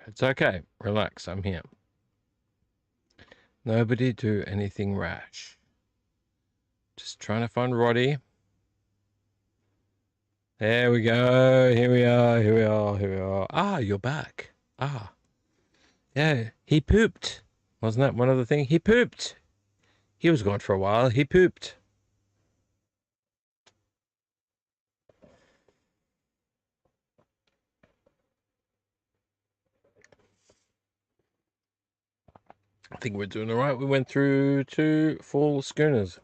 It's okay. Relax. I'm here. Nobody do anything rash. Just trying to find Roddy. There we go. Here we are. Here we are. Here we are. Ah, you're back. Ah. Yeah, he pooped. Wasn't that one of the things? He pooped. He was gone for a while. He pooped. I think we're doing all right. We went through 2 full schooners.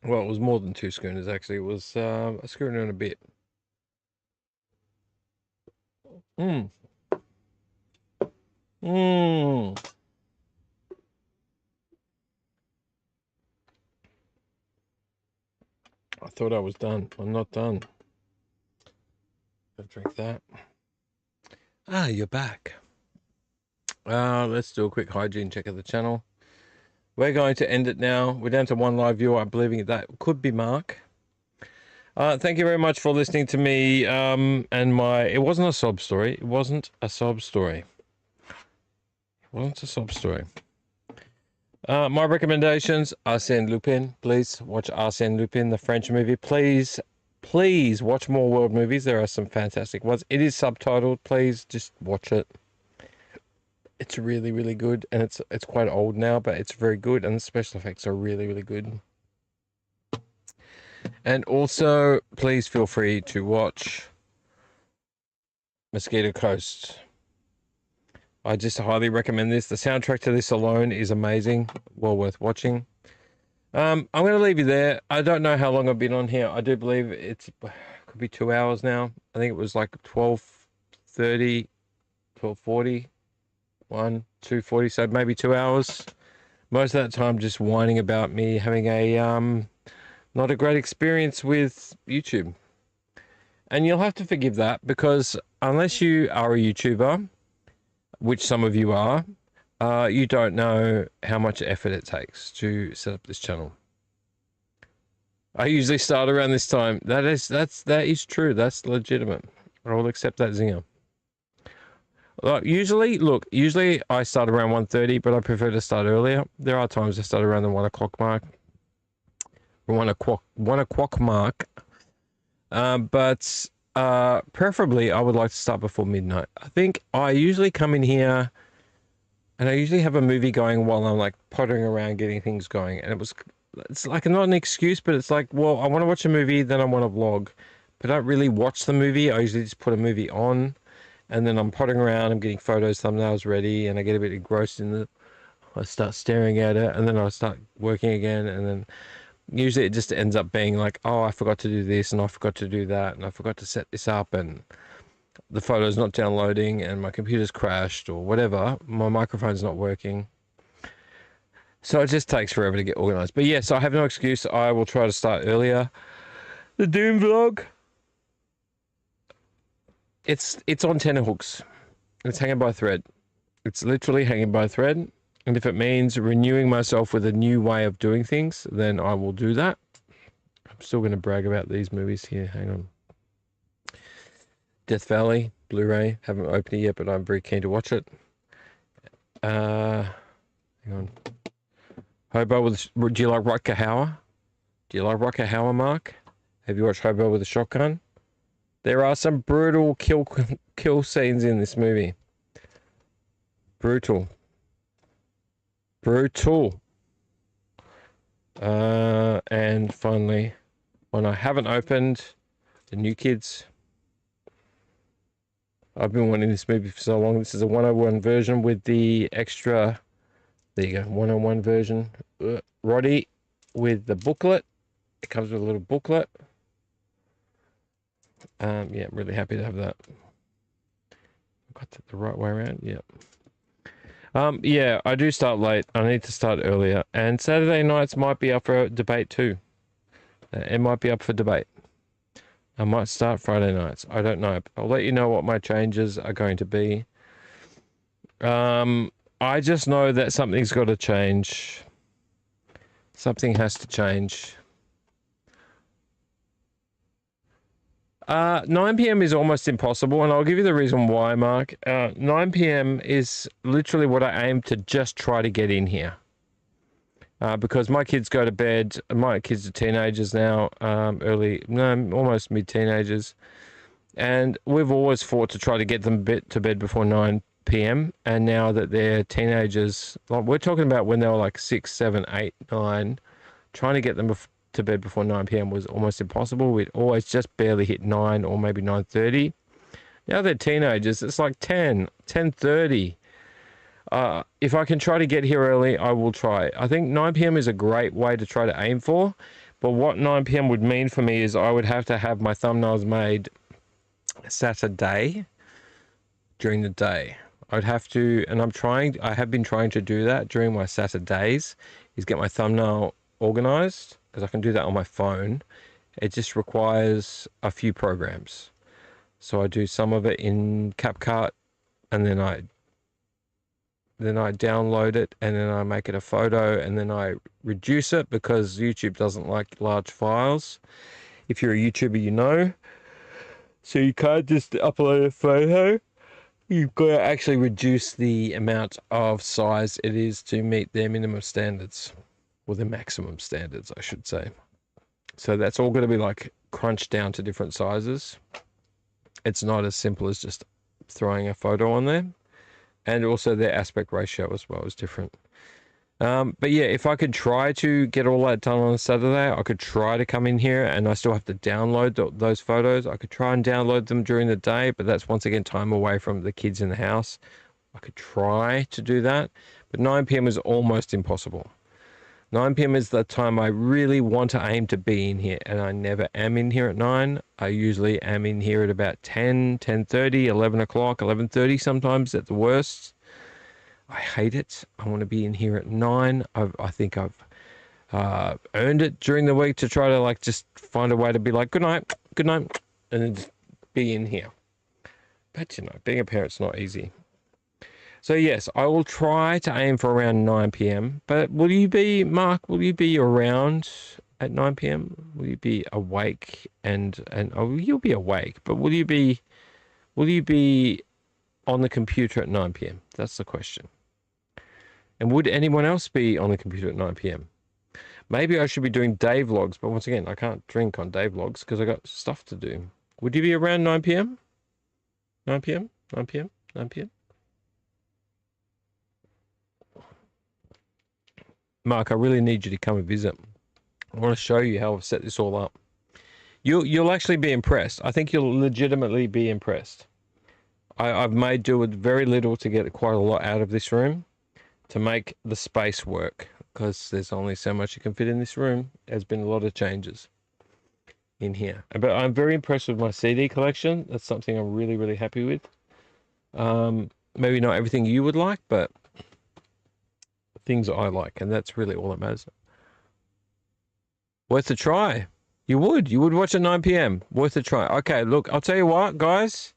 Well, it was more than 2 schooners, actually. It was a schooner and a bit. Mmm. Mmm. I thought I was done. I'm not done. I'll drink that. Ah, you're back. Let's do a quick hygiene check of the channel. We're going to end it now. We're down to 1 live viewer. I'm believing that could be Mark. Thank you very much for listening to me and my... It wasn't a sob story. It wasn't a sob story. It wasn't a sob story. My recommendations, Arsène Lupin. Please watch Arsène Lupin, the French movie. Please, please watch more world movies. There are some fantastic ones. It is subtitled. Please just watch it. It's really, really good, and it's quite old now, but it's very good, and the special effects are really, really good. And also, please feel free to watch Mosquito Coast. I just highly recommend this. The soundtrack to this alone is amazing. Well worth watching. I'm going to leave you there. I don't know how long I've been on here. I do believe it could be 2 hours now. I think it was like 12:30, 12:40. 2:40, so maybe 2 hours. Most of that time just whining about me having a not a great experience with YouTube. And you'll have to forgive that, because unless you are a YouTuber, which some of you are, you don't know how much effort it takes to set up this channel. I usually start around this time. That is true. That's legitimate. I will accept that zinger. Usually I start around 1:30, but I prefer to start earlier. There are times I start around the 1 o'clock mark. 1 o'clock mark. But preferably I would like to start before midnight. I think I usually come in here and I usually have a movie going while I'm like pottering around getting things going. And it's like not an excuse, but it's like, well, I want to watch a movie, then I want to vlog. But I don't really watch the movie. I usually just put a movie on. And then I'm pottering around, I'm getting photos, thumbnails ready, and I get a bit engrossed in it. I start staring at it, and then I start working again, and then usually it just ends up being like, oh, I forgot to do this, and I forgot to do that, and I forgot to set this up, and the photo's not downloading, and my computer's crashed, or whatever. My microphone's not working. So it just takes forever to get organized. But yes, I have no excuse. I will try to start earlier. The Doom vlog. It's on tenterhooks. It's hanging by a thread. It's literally hanging by a thread. And if it means renewing myself with a new way of doing things, then I will do that. I'm still going to brag about these movies here. Hang on. Death Valley, Blu-ray. Haven't opened it yet, but I'm very keen to watch it. Hang on. Hobo with... Do you like Rutger Hauer? Do you like Rutger Hauer, Mark? Have you watched Hobo with a Shotgun? There are some brutal kill scenes in this movie. Brutal. And finally, one I haven't opened, The New Kids. I've been wanting this movie for so long. This is a 101 version with the extra... There you go, 101 version. Roddy with the booklet. It comes with a little booklet. Yeah, I'm really happy to have that. Got that the right way around. Yep. Yeah, I do start late. I need to start earlier. And Saturday nights might be up for a debate too. It might be up for debate. I might start Friday nights. I don't know. I'll let you know what my changes are going to be. I just know that something's got to change. Something has to change. 9 p.m. is almost impossible, and I'll give you the reason why, Mark. 9 p.m. is literally what I aim to just try to get in here. Because my kids go to bed. My kids are teenagers now, almost mid-teenagers. And we've always fought to try to get them to bed before 9 p.m. And now that they're teenagers, like we're talking about when they were like 6, 7, 8, 9, trying to get them to bed before 9 p.m. was almost impossible. We'd always just barely hit 9 or maybe 9:30. Now they're teenagers. It's like 10, 10:30. If I can try to get here early, I will try. I think 9 p.m. is a great way to try to aim for. But what 9 p.m. would mean for me is I would have to have my thumbnails made Saturday during the day. I'd have to, and I have been trying to do that during my Saturdays, is get my thumbnail organized, because I can do that on my phone. It just requires a few programs. So I do some of it in CapCut, and then I download it, and then I make it a photo, and then I reduce it because YouTube doesn't like large files. If you're a YouTuber, you know. So you can't just upload a photo. You've got to actually reduce the amount of size it is to meet their minimum standards, or the maximum standards, I should say. So that's all going to be like crunched down to different sizes. It's not as simple as just throwing a photo on there. And also their aspect ratio as well is different. But yeah, if I could try to get all that done on a Saturday, I could try to come in here, and I still have to download those photos. I could try and download them during the day, but that's once again time away from the kids in the house. I could try to do that, but 9 p.m. is almost impossible. 9 p.m. is the time I really want to aim to be in here, and I never am in here at 9. I usually am in here at about 10, 10:30, 11 o'clock, 11:30 sometimes at the worst. I hate it. I want to be in here at 9. I think I've earned it during the week to try to like just find a way to be like, good night, and then just be in here. But you know, being a parent's not easy. So yes, I will try to aim for around 9 p.m. But will you be, Mark, will you be around at 9 p.m? Will you be awake and you'll be awake, but will you be on the computer at 9 p.m? That's the question. And would anyone else be on the computer at 9 p.m? Maybe I should be doing day vlogs, but once again, I can't drink on day vlogs because I got stuff to do. Would you be around 9 p.m? 9 p.m? 9 p.m? 9 p.m? Mark, I really need you to come and visit. I want to show you how I've set this all up. You'll actually be impressed. I think you'll legitimately be impressed. I've made do with very little to get quite a lot out of this room to make the space work, because there's only so much you can fit in this room. There's been a lot of changes in here. But I'm very impressed with my CD collection. That's something I'm really, really happy with. Maybe not everything you would like, but things I like, and that's really all that matters. Worth a try. You would watch at 9 p.m. Worth a try. Okay, look, I'll tell you what, guys.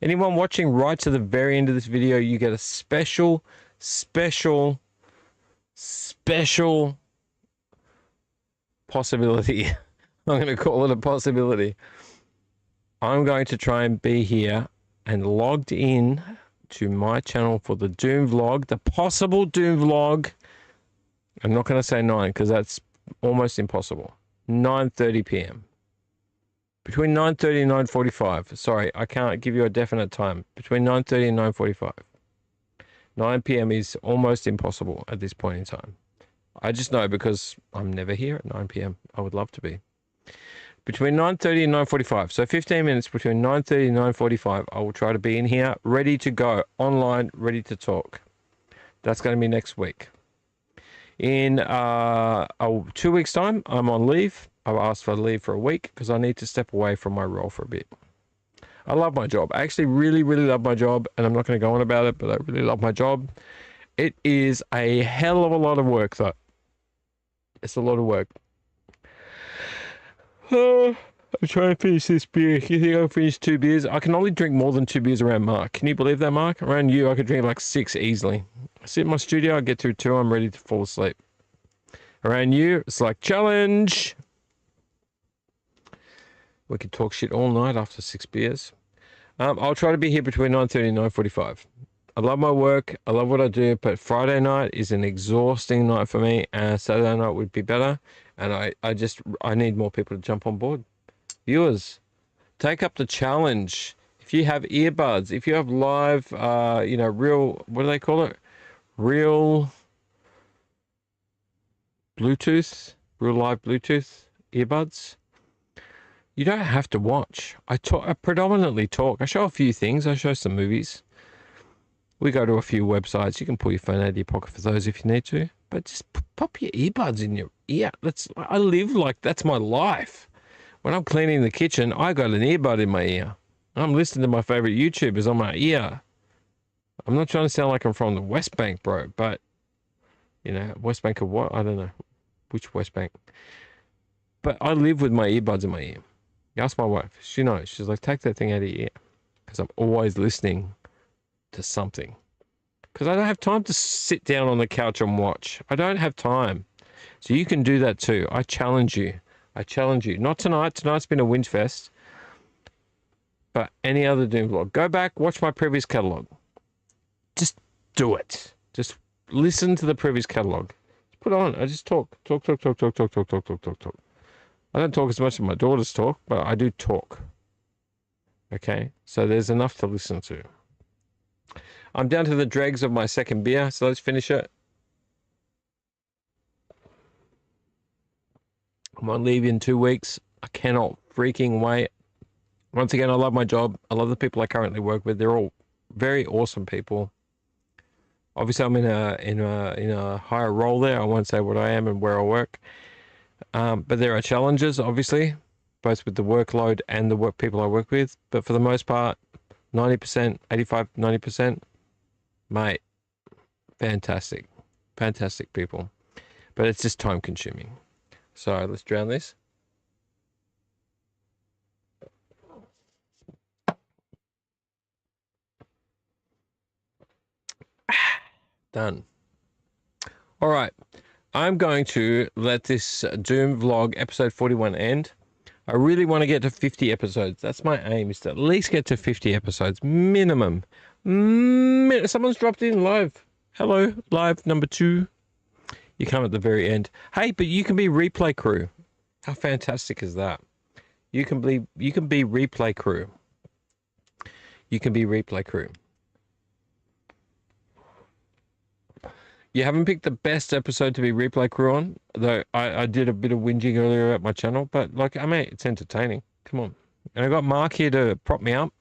Anyone watching right to the very end of this video, you get a special possibility. I'm going to call it a possibility. I'm going to try and be here and logged in to my channel for the Doom vlog, the possible Doom vlog. I'm not going to say 9 because that's almost impossible. 9:30 p.m. Between 9:30 and 9:45. Sorry, I can't give you a definite time. Between 9:30 and 9:45. 9 p.m. is almost impossible at this point in time. I just know because I'm never here at 9 p.m. I would love to be. Between 9:30 and 9:45. So 15 minutes between 9:30 and 9:45. I will try to be in here, ready to go, online, ready to talk. That's going to be next week. In 2 weeks' time, I'm on leave. I've asked for leave for a week because I need to step away from my role for a bit. I love my job. I actually really, really love my job, and I'm not going to go on about it, but I really love my job. It is a hell of a lot of work, though. It's a lot of work. I'm trying to finish this beer. You think I'll finish 2 beers? I can only drink more than 2 beers around Mark. Can you believe that, Mark? Around you, I could drink like 6 easily. I sit in my studio, I get through 2, I'm ready to fall asleep. Around you, it's like, challenge! We could talk shit all night after 6 beers. I'll try to be here between 9:30 and 9:45. I love my work. I love what I do, but Friday night is an exhausting night for me. Saturday night would be better. And I need more people to jump on board. Viewers, take up the challenge. If you have earbuds, if you have live, real, what do they call it? Real Bluetooth, real live Bluetooth earbuds. You don't have to watch. I predominantly talk. I show a few things. I show some movies. We go to a few websites. You can pull your phone out of your pocket for those if you need to. But just pop your earbuds in your ear. I live like that's my life. When I'm cleaning the kitchen, I got an earbud in my ear. I'm listening to my favorite YouTubers on my ear. I'm not trying to sound like I'm from the West Bank, bro. But, West Bank of what? I don't know. Which West Bank? But I live with my earbuds in my ear. You ask my wife. She knows. She's like, take that thing out of your ear. Because I'm always listening to something. Because I don't have time to sit down on the couch and watch. I don't have time. So you can do that too. I challenge you. Not tonight. Tonight's been a whinge fest. But any other Doom vlog. Go back, watch my previous catalogue. Just do it. Just listen to the previous catalogue. Put it on. I just talk. Talk. I don't talk as much as my daughters talk, but I do talk. Okay? So there's enough to listen to. I'm down to the dregs of my second beer, so let's finish it. I'm on leave in 2 weeks. I cannot freaking wait. Once again, I love my job. I love the people I currently work with. They're all very awesome people. Obviously, I'm in a higher role there. I won't say what I am and where I work. But there are challenges, obviously, both with the workload and the people I work with. But for the most part, 90%, 85, 90%, mate, fantastic people. But it's just time consuming. So let's drown this. Done. All right. I'm going to let this Doom vlog episode 41 end. I really want to get to 50 episodes. That's my aim, is to at least get to 50 episodes. Minimum. Someone's dropped in live. Hello, live number 2. You come at the very end. Hey, but you can be replay crew. How fantastic is that? You can be replay crew. You can be replay crew. You haven't picked the best episode to be replay crew on, though I did a bit of whinging earlier at my channel, but it's entertaining. Come on. And I got Mark here to prop me up.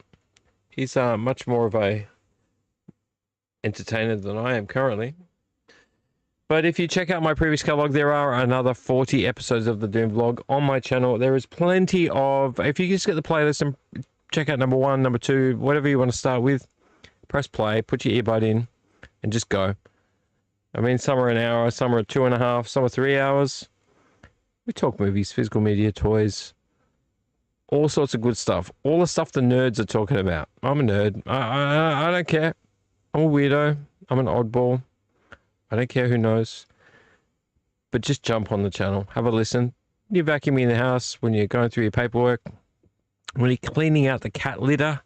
He's much more of a entertainer than I am currently. But if you check out my previous catalog, there are another 40 episodes of the Doom vlog on my channel. There is plenty of, if you just get the playlist and check out number 1, number 2, whatever you want to start with, press play, put your earbud in, and just go. I mean, some are an hour, some are 2.5, some are 3 hours. We talk movies, physical media, toys, all sorts of good stuff. All the stuff the nerds are talking about. I'm a nerd. I don't care. I'm a weirdo. I'm an oddball. I don't care who knows. But just jump on the channel. Have a listen. You're vacuuming in the house, when you're going through your paperwork, when you're cleaning out the cat litter,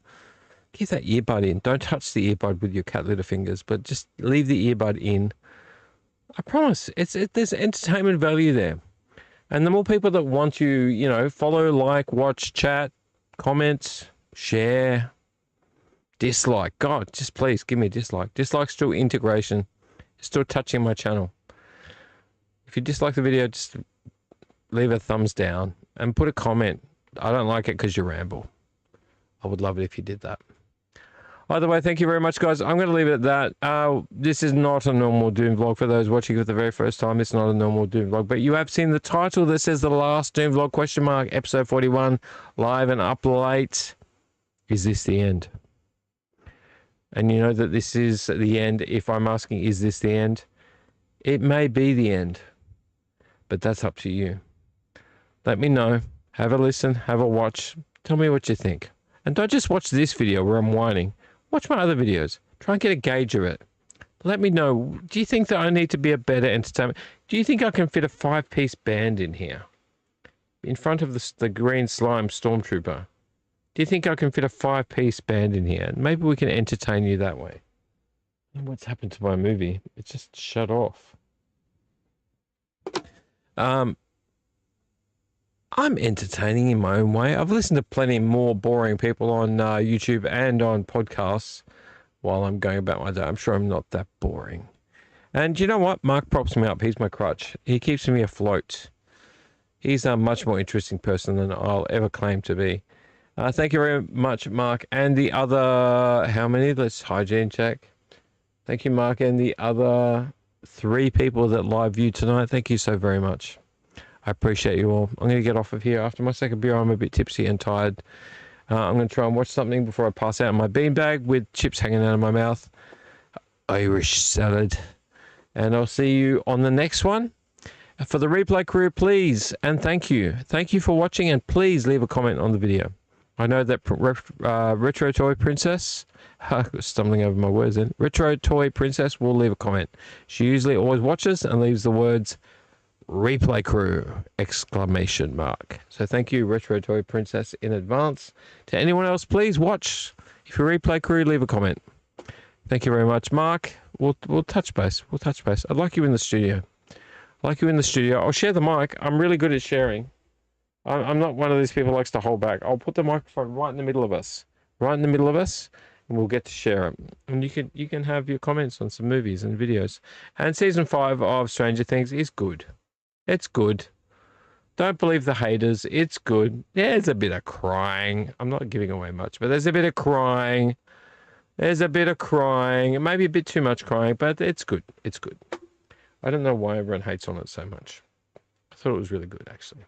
give that earbud in. Don't touch the earbud with your cat litter fingers, but just leave the earbud in. I promise, there's entertainment value there. And the more people that want to, follow, like, watch, chat, comment, share, dislike. God, just please give me a dislike. Dislike's still integration. It's still touching my channel. If you dislike the video, just leave a thumbs down and put a comment. I don't like it because you ramble. I would love it if you did that. Either way, thank you very much, guys. I'm going to leave it at that. This is not a normal Doom vlog. For those watching for the very first time, it's not a normal Doom vlog. But you have seen the title that says The Last Doom Vlog, ? Episode 41, live and up late. Is this the end? And you know that this is the end. If I'm asking, is this the end? It may be the end. But that's up to you. Let me know. Have a listen. Have a watch. Tell me what you think. And don't just watch this video where I'm whining. Watch my other videos. Try and get a gauge of it. Let me know. Do you think that I need to be a better entertainment? Do you think I can fit a 5-piece band in here? in front of the green slime stormtrooper. Do you think I can fit a 5-piece band in here? Maybe we can entertain you that way. And what's happened to my movie? It just shut off. I'm entertaining in my own way. I've listened to plenty more boring people on YouTube and on podcasts while I'm going about my day. I'm sure I'm not that boring. And you know what? Mark props me up. He's my crutch. He keeps me afloat. He's a much more interesting person than I'll ever claim to be. Thank you very much, Mark. And the other, how many? Let's hygiene check. Thank you, Mark, and the other 3 people that live viewed tonight. Thank you so very much. I appreciate you all. I'm going to get off of here. After my second beer, I'm a bit tipsy and tired. I'm going to try and watch something before I pass out in my beanbag with chips hanging out of my mouth. Irish salad. And I'll see you on the next one. For the replay crew, please, and thank you. Thank you for watching, and please leave a comment on the video. I know that Retro Toy Princess, stumbling over my words then, Retro Toy Princess will leave a comment. She usually always watches and leaves the words, replay crew, ! So thank you, Retro Toy Princess, in advance. To anyone else, please watch. If you're replay crew, leave a comment. Thank you very much, Mark. We'll touch base. We'll touch base. I'd like you in the studio. I'll share the mic. I'm really good at sharing. I'm not one of these people who likes to hold back. I'll put the microphone right in the middle of us. And we'll get to share it. And you can have your comments on some movies and videos. And season 5 of Stranger Things is good. It's good. Don't believe the haters. It's good. There's a bit of crying. I'm not giving away much, but there's a bit of crying. It may be a bit too much crying, but it's good. It's good. I don't know why everyone hates on it so much. I thought it was really good, actually.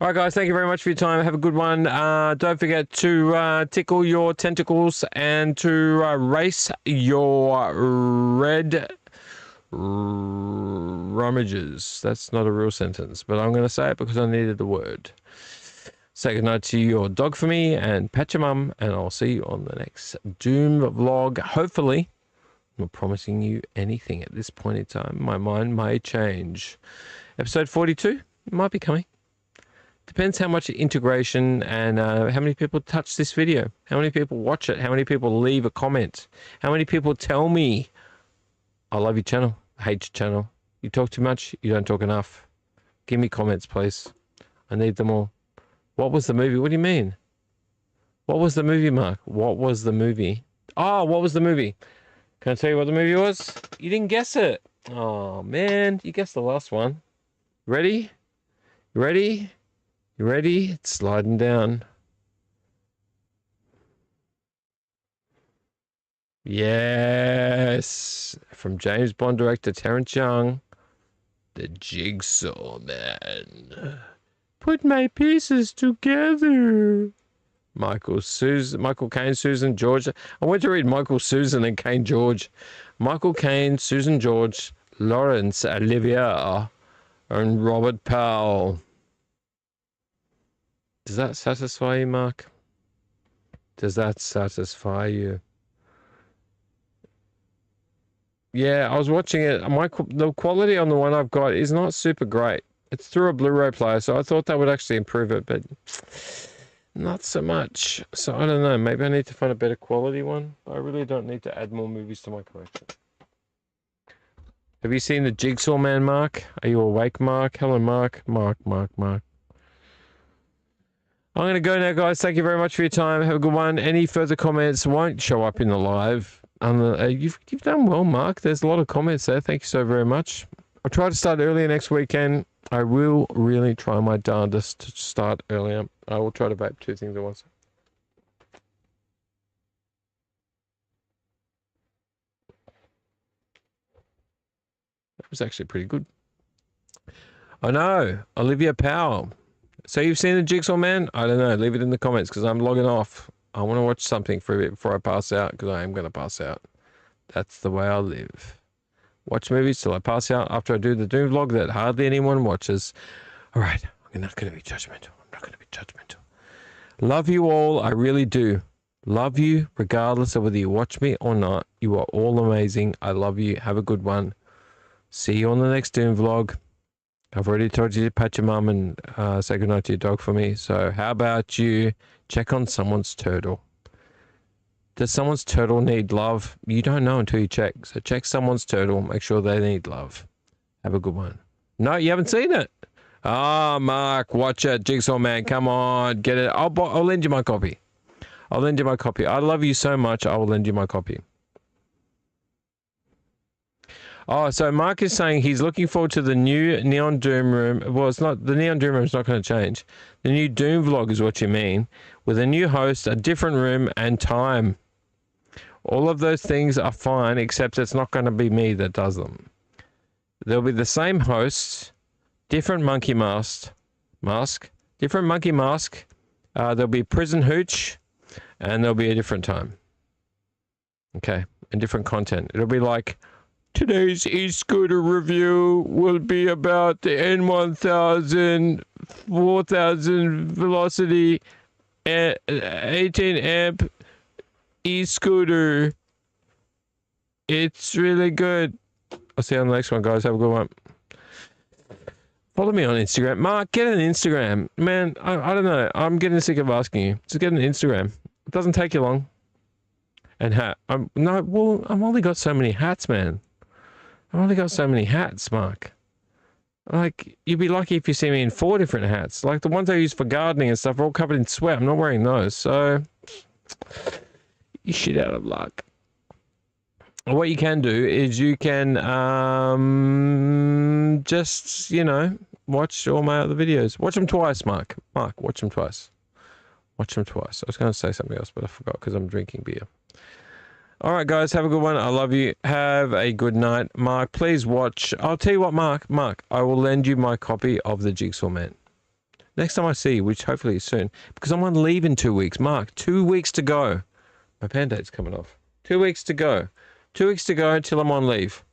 All right, guys, thank you very much for your time. Have a good one. Don't forget to tickle your tentacles and to race your red rummages. That's not a real sentence, but I'm going to say it because I needed the word. Say goodnight to your dog for me and pat your mum, and I'll see you on the next Doom vlog. Hopefully, I'm not promising you anything at this point in time. My mind may change. Episode 42 might be coming. Depends how much integration and how many people touch this video, how many people watch it, how many people leave a comment, how many people tell me, I love your channel, I hate your channel, you talk too much, you don't talk enough. Give me comments, please. I need them all. What was the movie? What do you mean? What was the movie, Mark? What was the movie? Oh, what was the movie? Can I tell you what the movie was? You didn't guess it. Oh, man. You guessed the last one. Ready? You ready? You ready? It's sliding down. Yes. From James Bond director Terrence Young. The Jigsaw Man. Put my pieces together. Michael Caine, Susan George. I went to read Michael, Susan, and Caine George. Michael Caine, Susan George, Laurence Olivier, and Robert Powell. Does that satisfy you, Mark? Does that satisfy you? Yeah, I was watching it. The quality on the one I've got is not super great. It's through a Blu-ray player, so I thought that would actually improve it, but not so much. So I don't know. Maybe I need to find a better quality one. I really don't need to add more movies to my collection. Have you seen The Jigsaw Man, Mark? Are you awake, Mark? Hello, Mark. Mark. I'm going to go now, guys. Thank you very much for your time. Have a good one. Any further comments won't show up in the live. You've done well, Mark. There's a lot of comments there. Thank you so very much. I'll try to start earlier next weekend. I will really try my darndest to start earlier. I will try to vape 2 things at once. That was actually pretty good. I know. Olivia Powell. So you've seen The Jigsaw Man? I don't know. Leave it in the comments because I'm logging off. I want to watch something for a bit before I pass out because I am going to pass out. That's the way I live. Watch movies till I pass out after I do the Doom vlog that hardly anyone watches. All right. I'm not going to be judgmental. Love you all. I really do. Love you regardless of whether you watch me or not. You are all amazing. I love you. Have a good one. See you on the next Doom vlog. I've already told you to pat your mum and say goodnight to your dog for me. So how about you check on someone's turtle? Does someone's turtle need love? You don't know until you check. So check someone's turtle. Make sure they need love. Have a good one. No, you haven't seen it. Ah, Mark, watch it. Jigsaw Man, come on, get it. I'll lend you my copy. I'll lend you my copy. I love you so much. I will lend you my copy. Oh, so Mark is saying he's looking forward to the new Neon Doom room. Well, it's not, the Neon Doom room is not going to change. The new Doom vlog is what you mean. With a new host, a different room, and time. All of those things are fine, except it's not going to be me that does them. There'll be the same hosts, different monkey mask, different monkey mask. There'll be prison hooch, and there'll be a different time. Okay, and different content. It'll be like, today's e-scooter review will be about the N1000 4000 velocity 18 amp e-scooter. It's really good. I'll see you on the next one, guys. Have a good one. Follow me on Instagram. Mark, get an Instagram. Man, I don't know. I'm getting sick of asking you. Just get an Instagram. It doesn't take you long. And hat. I've only got so many hats, man. I've only got so many hats, Mark. Like, you'd be lucky if you see me in 4 different hats. Like, the ones I use for gardening and stuff are all covered in sweat. I'm not wearing those, so you shit out of luck. What you can do is you can just, you know, watch all my other videos. Watch them twice, Mark. Mark, watch them twice. Watch them twice. I was going to say something else, but I forgot because I'm drinking beer. All right, guys, have a good one. I love you. Have a good night. Mark, please watch. I'll tell you what, Mark, I will lend you my copy of The Jigsaw Man. Next time I see you, which hopefully is soon, because I'm on leave in 2 weeks. Mark, 2 weeks to go. My Band-Aid's coming off. 2 weeks to go. 2 weeks to go until I'm on leave.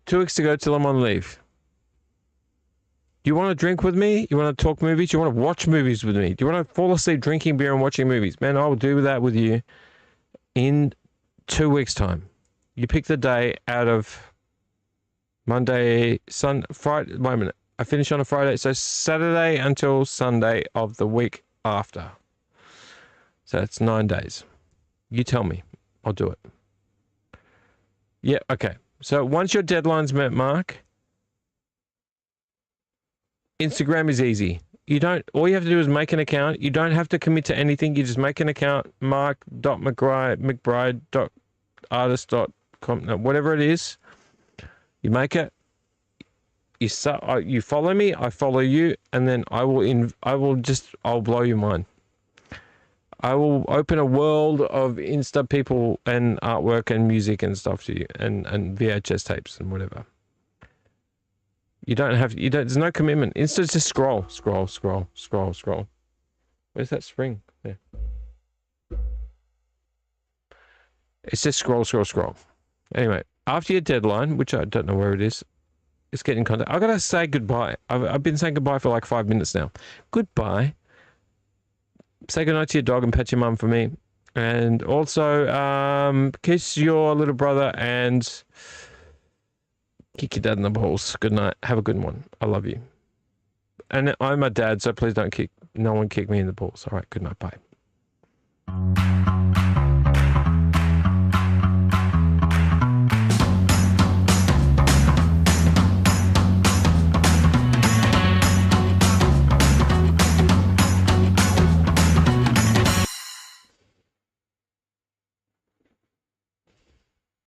2 weeks to go till I'm on leave. Do you want to drink with me? You want to talk movies? Do you want to watch movies with me? Do you want to fall asleep drinking beer and watching movies? Man, I will do that with you in 2 weeks' time. You pick the day out of Monday, Friday. Wait a minute. I finish on a Friday, so Saturday until Sunday of the week after. So it's 9 days. You tell me. I'll do it. Yeah, okay. So once your deadline's met, Mark, Instagram is easy. All you have to do is make an account. You don't have to commit to anything. You just make an account, mark.mcbride.artist.com, whatever it is. You make it. You follow me, I follow you, and then I'll blow your mind. I will open a world of Insta people and artwork and music and stuff to you, and VHS tapes and whatever. There's no commitment. Insta just scroll. Where's that spring? There. It's just scroll. Anyway, after your deadline, which I don't know where it is, it's getting contact. I gotta say goodbye. I've been saying goodbye for like 5 minutes now. Goodbye. Say goodnight to your dog and pet your mum for me. And also, kiss your little brother and kick your dad in the balls. Good night. Have a good one. I love you. And I'm a dad, so please don't no one kick me in the balls. All right, good night. Bye.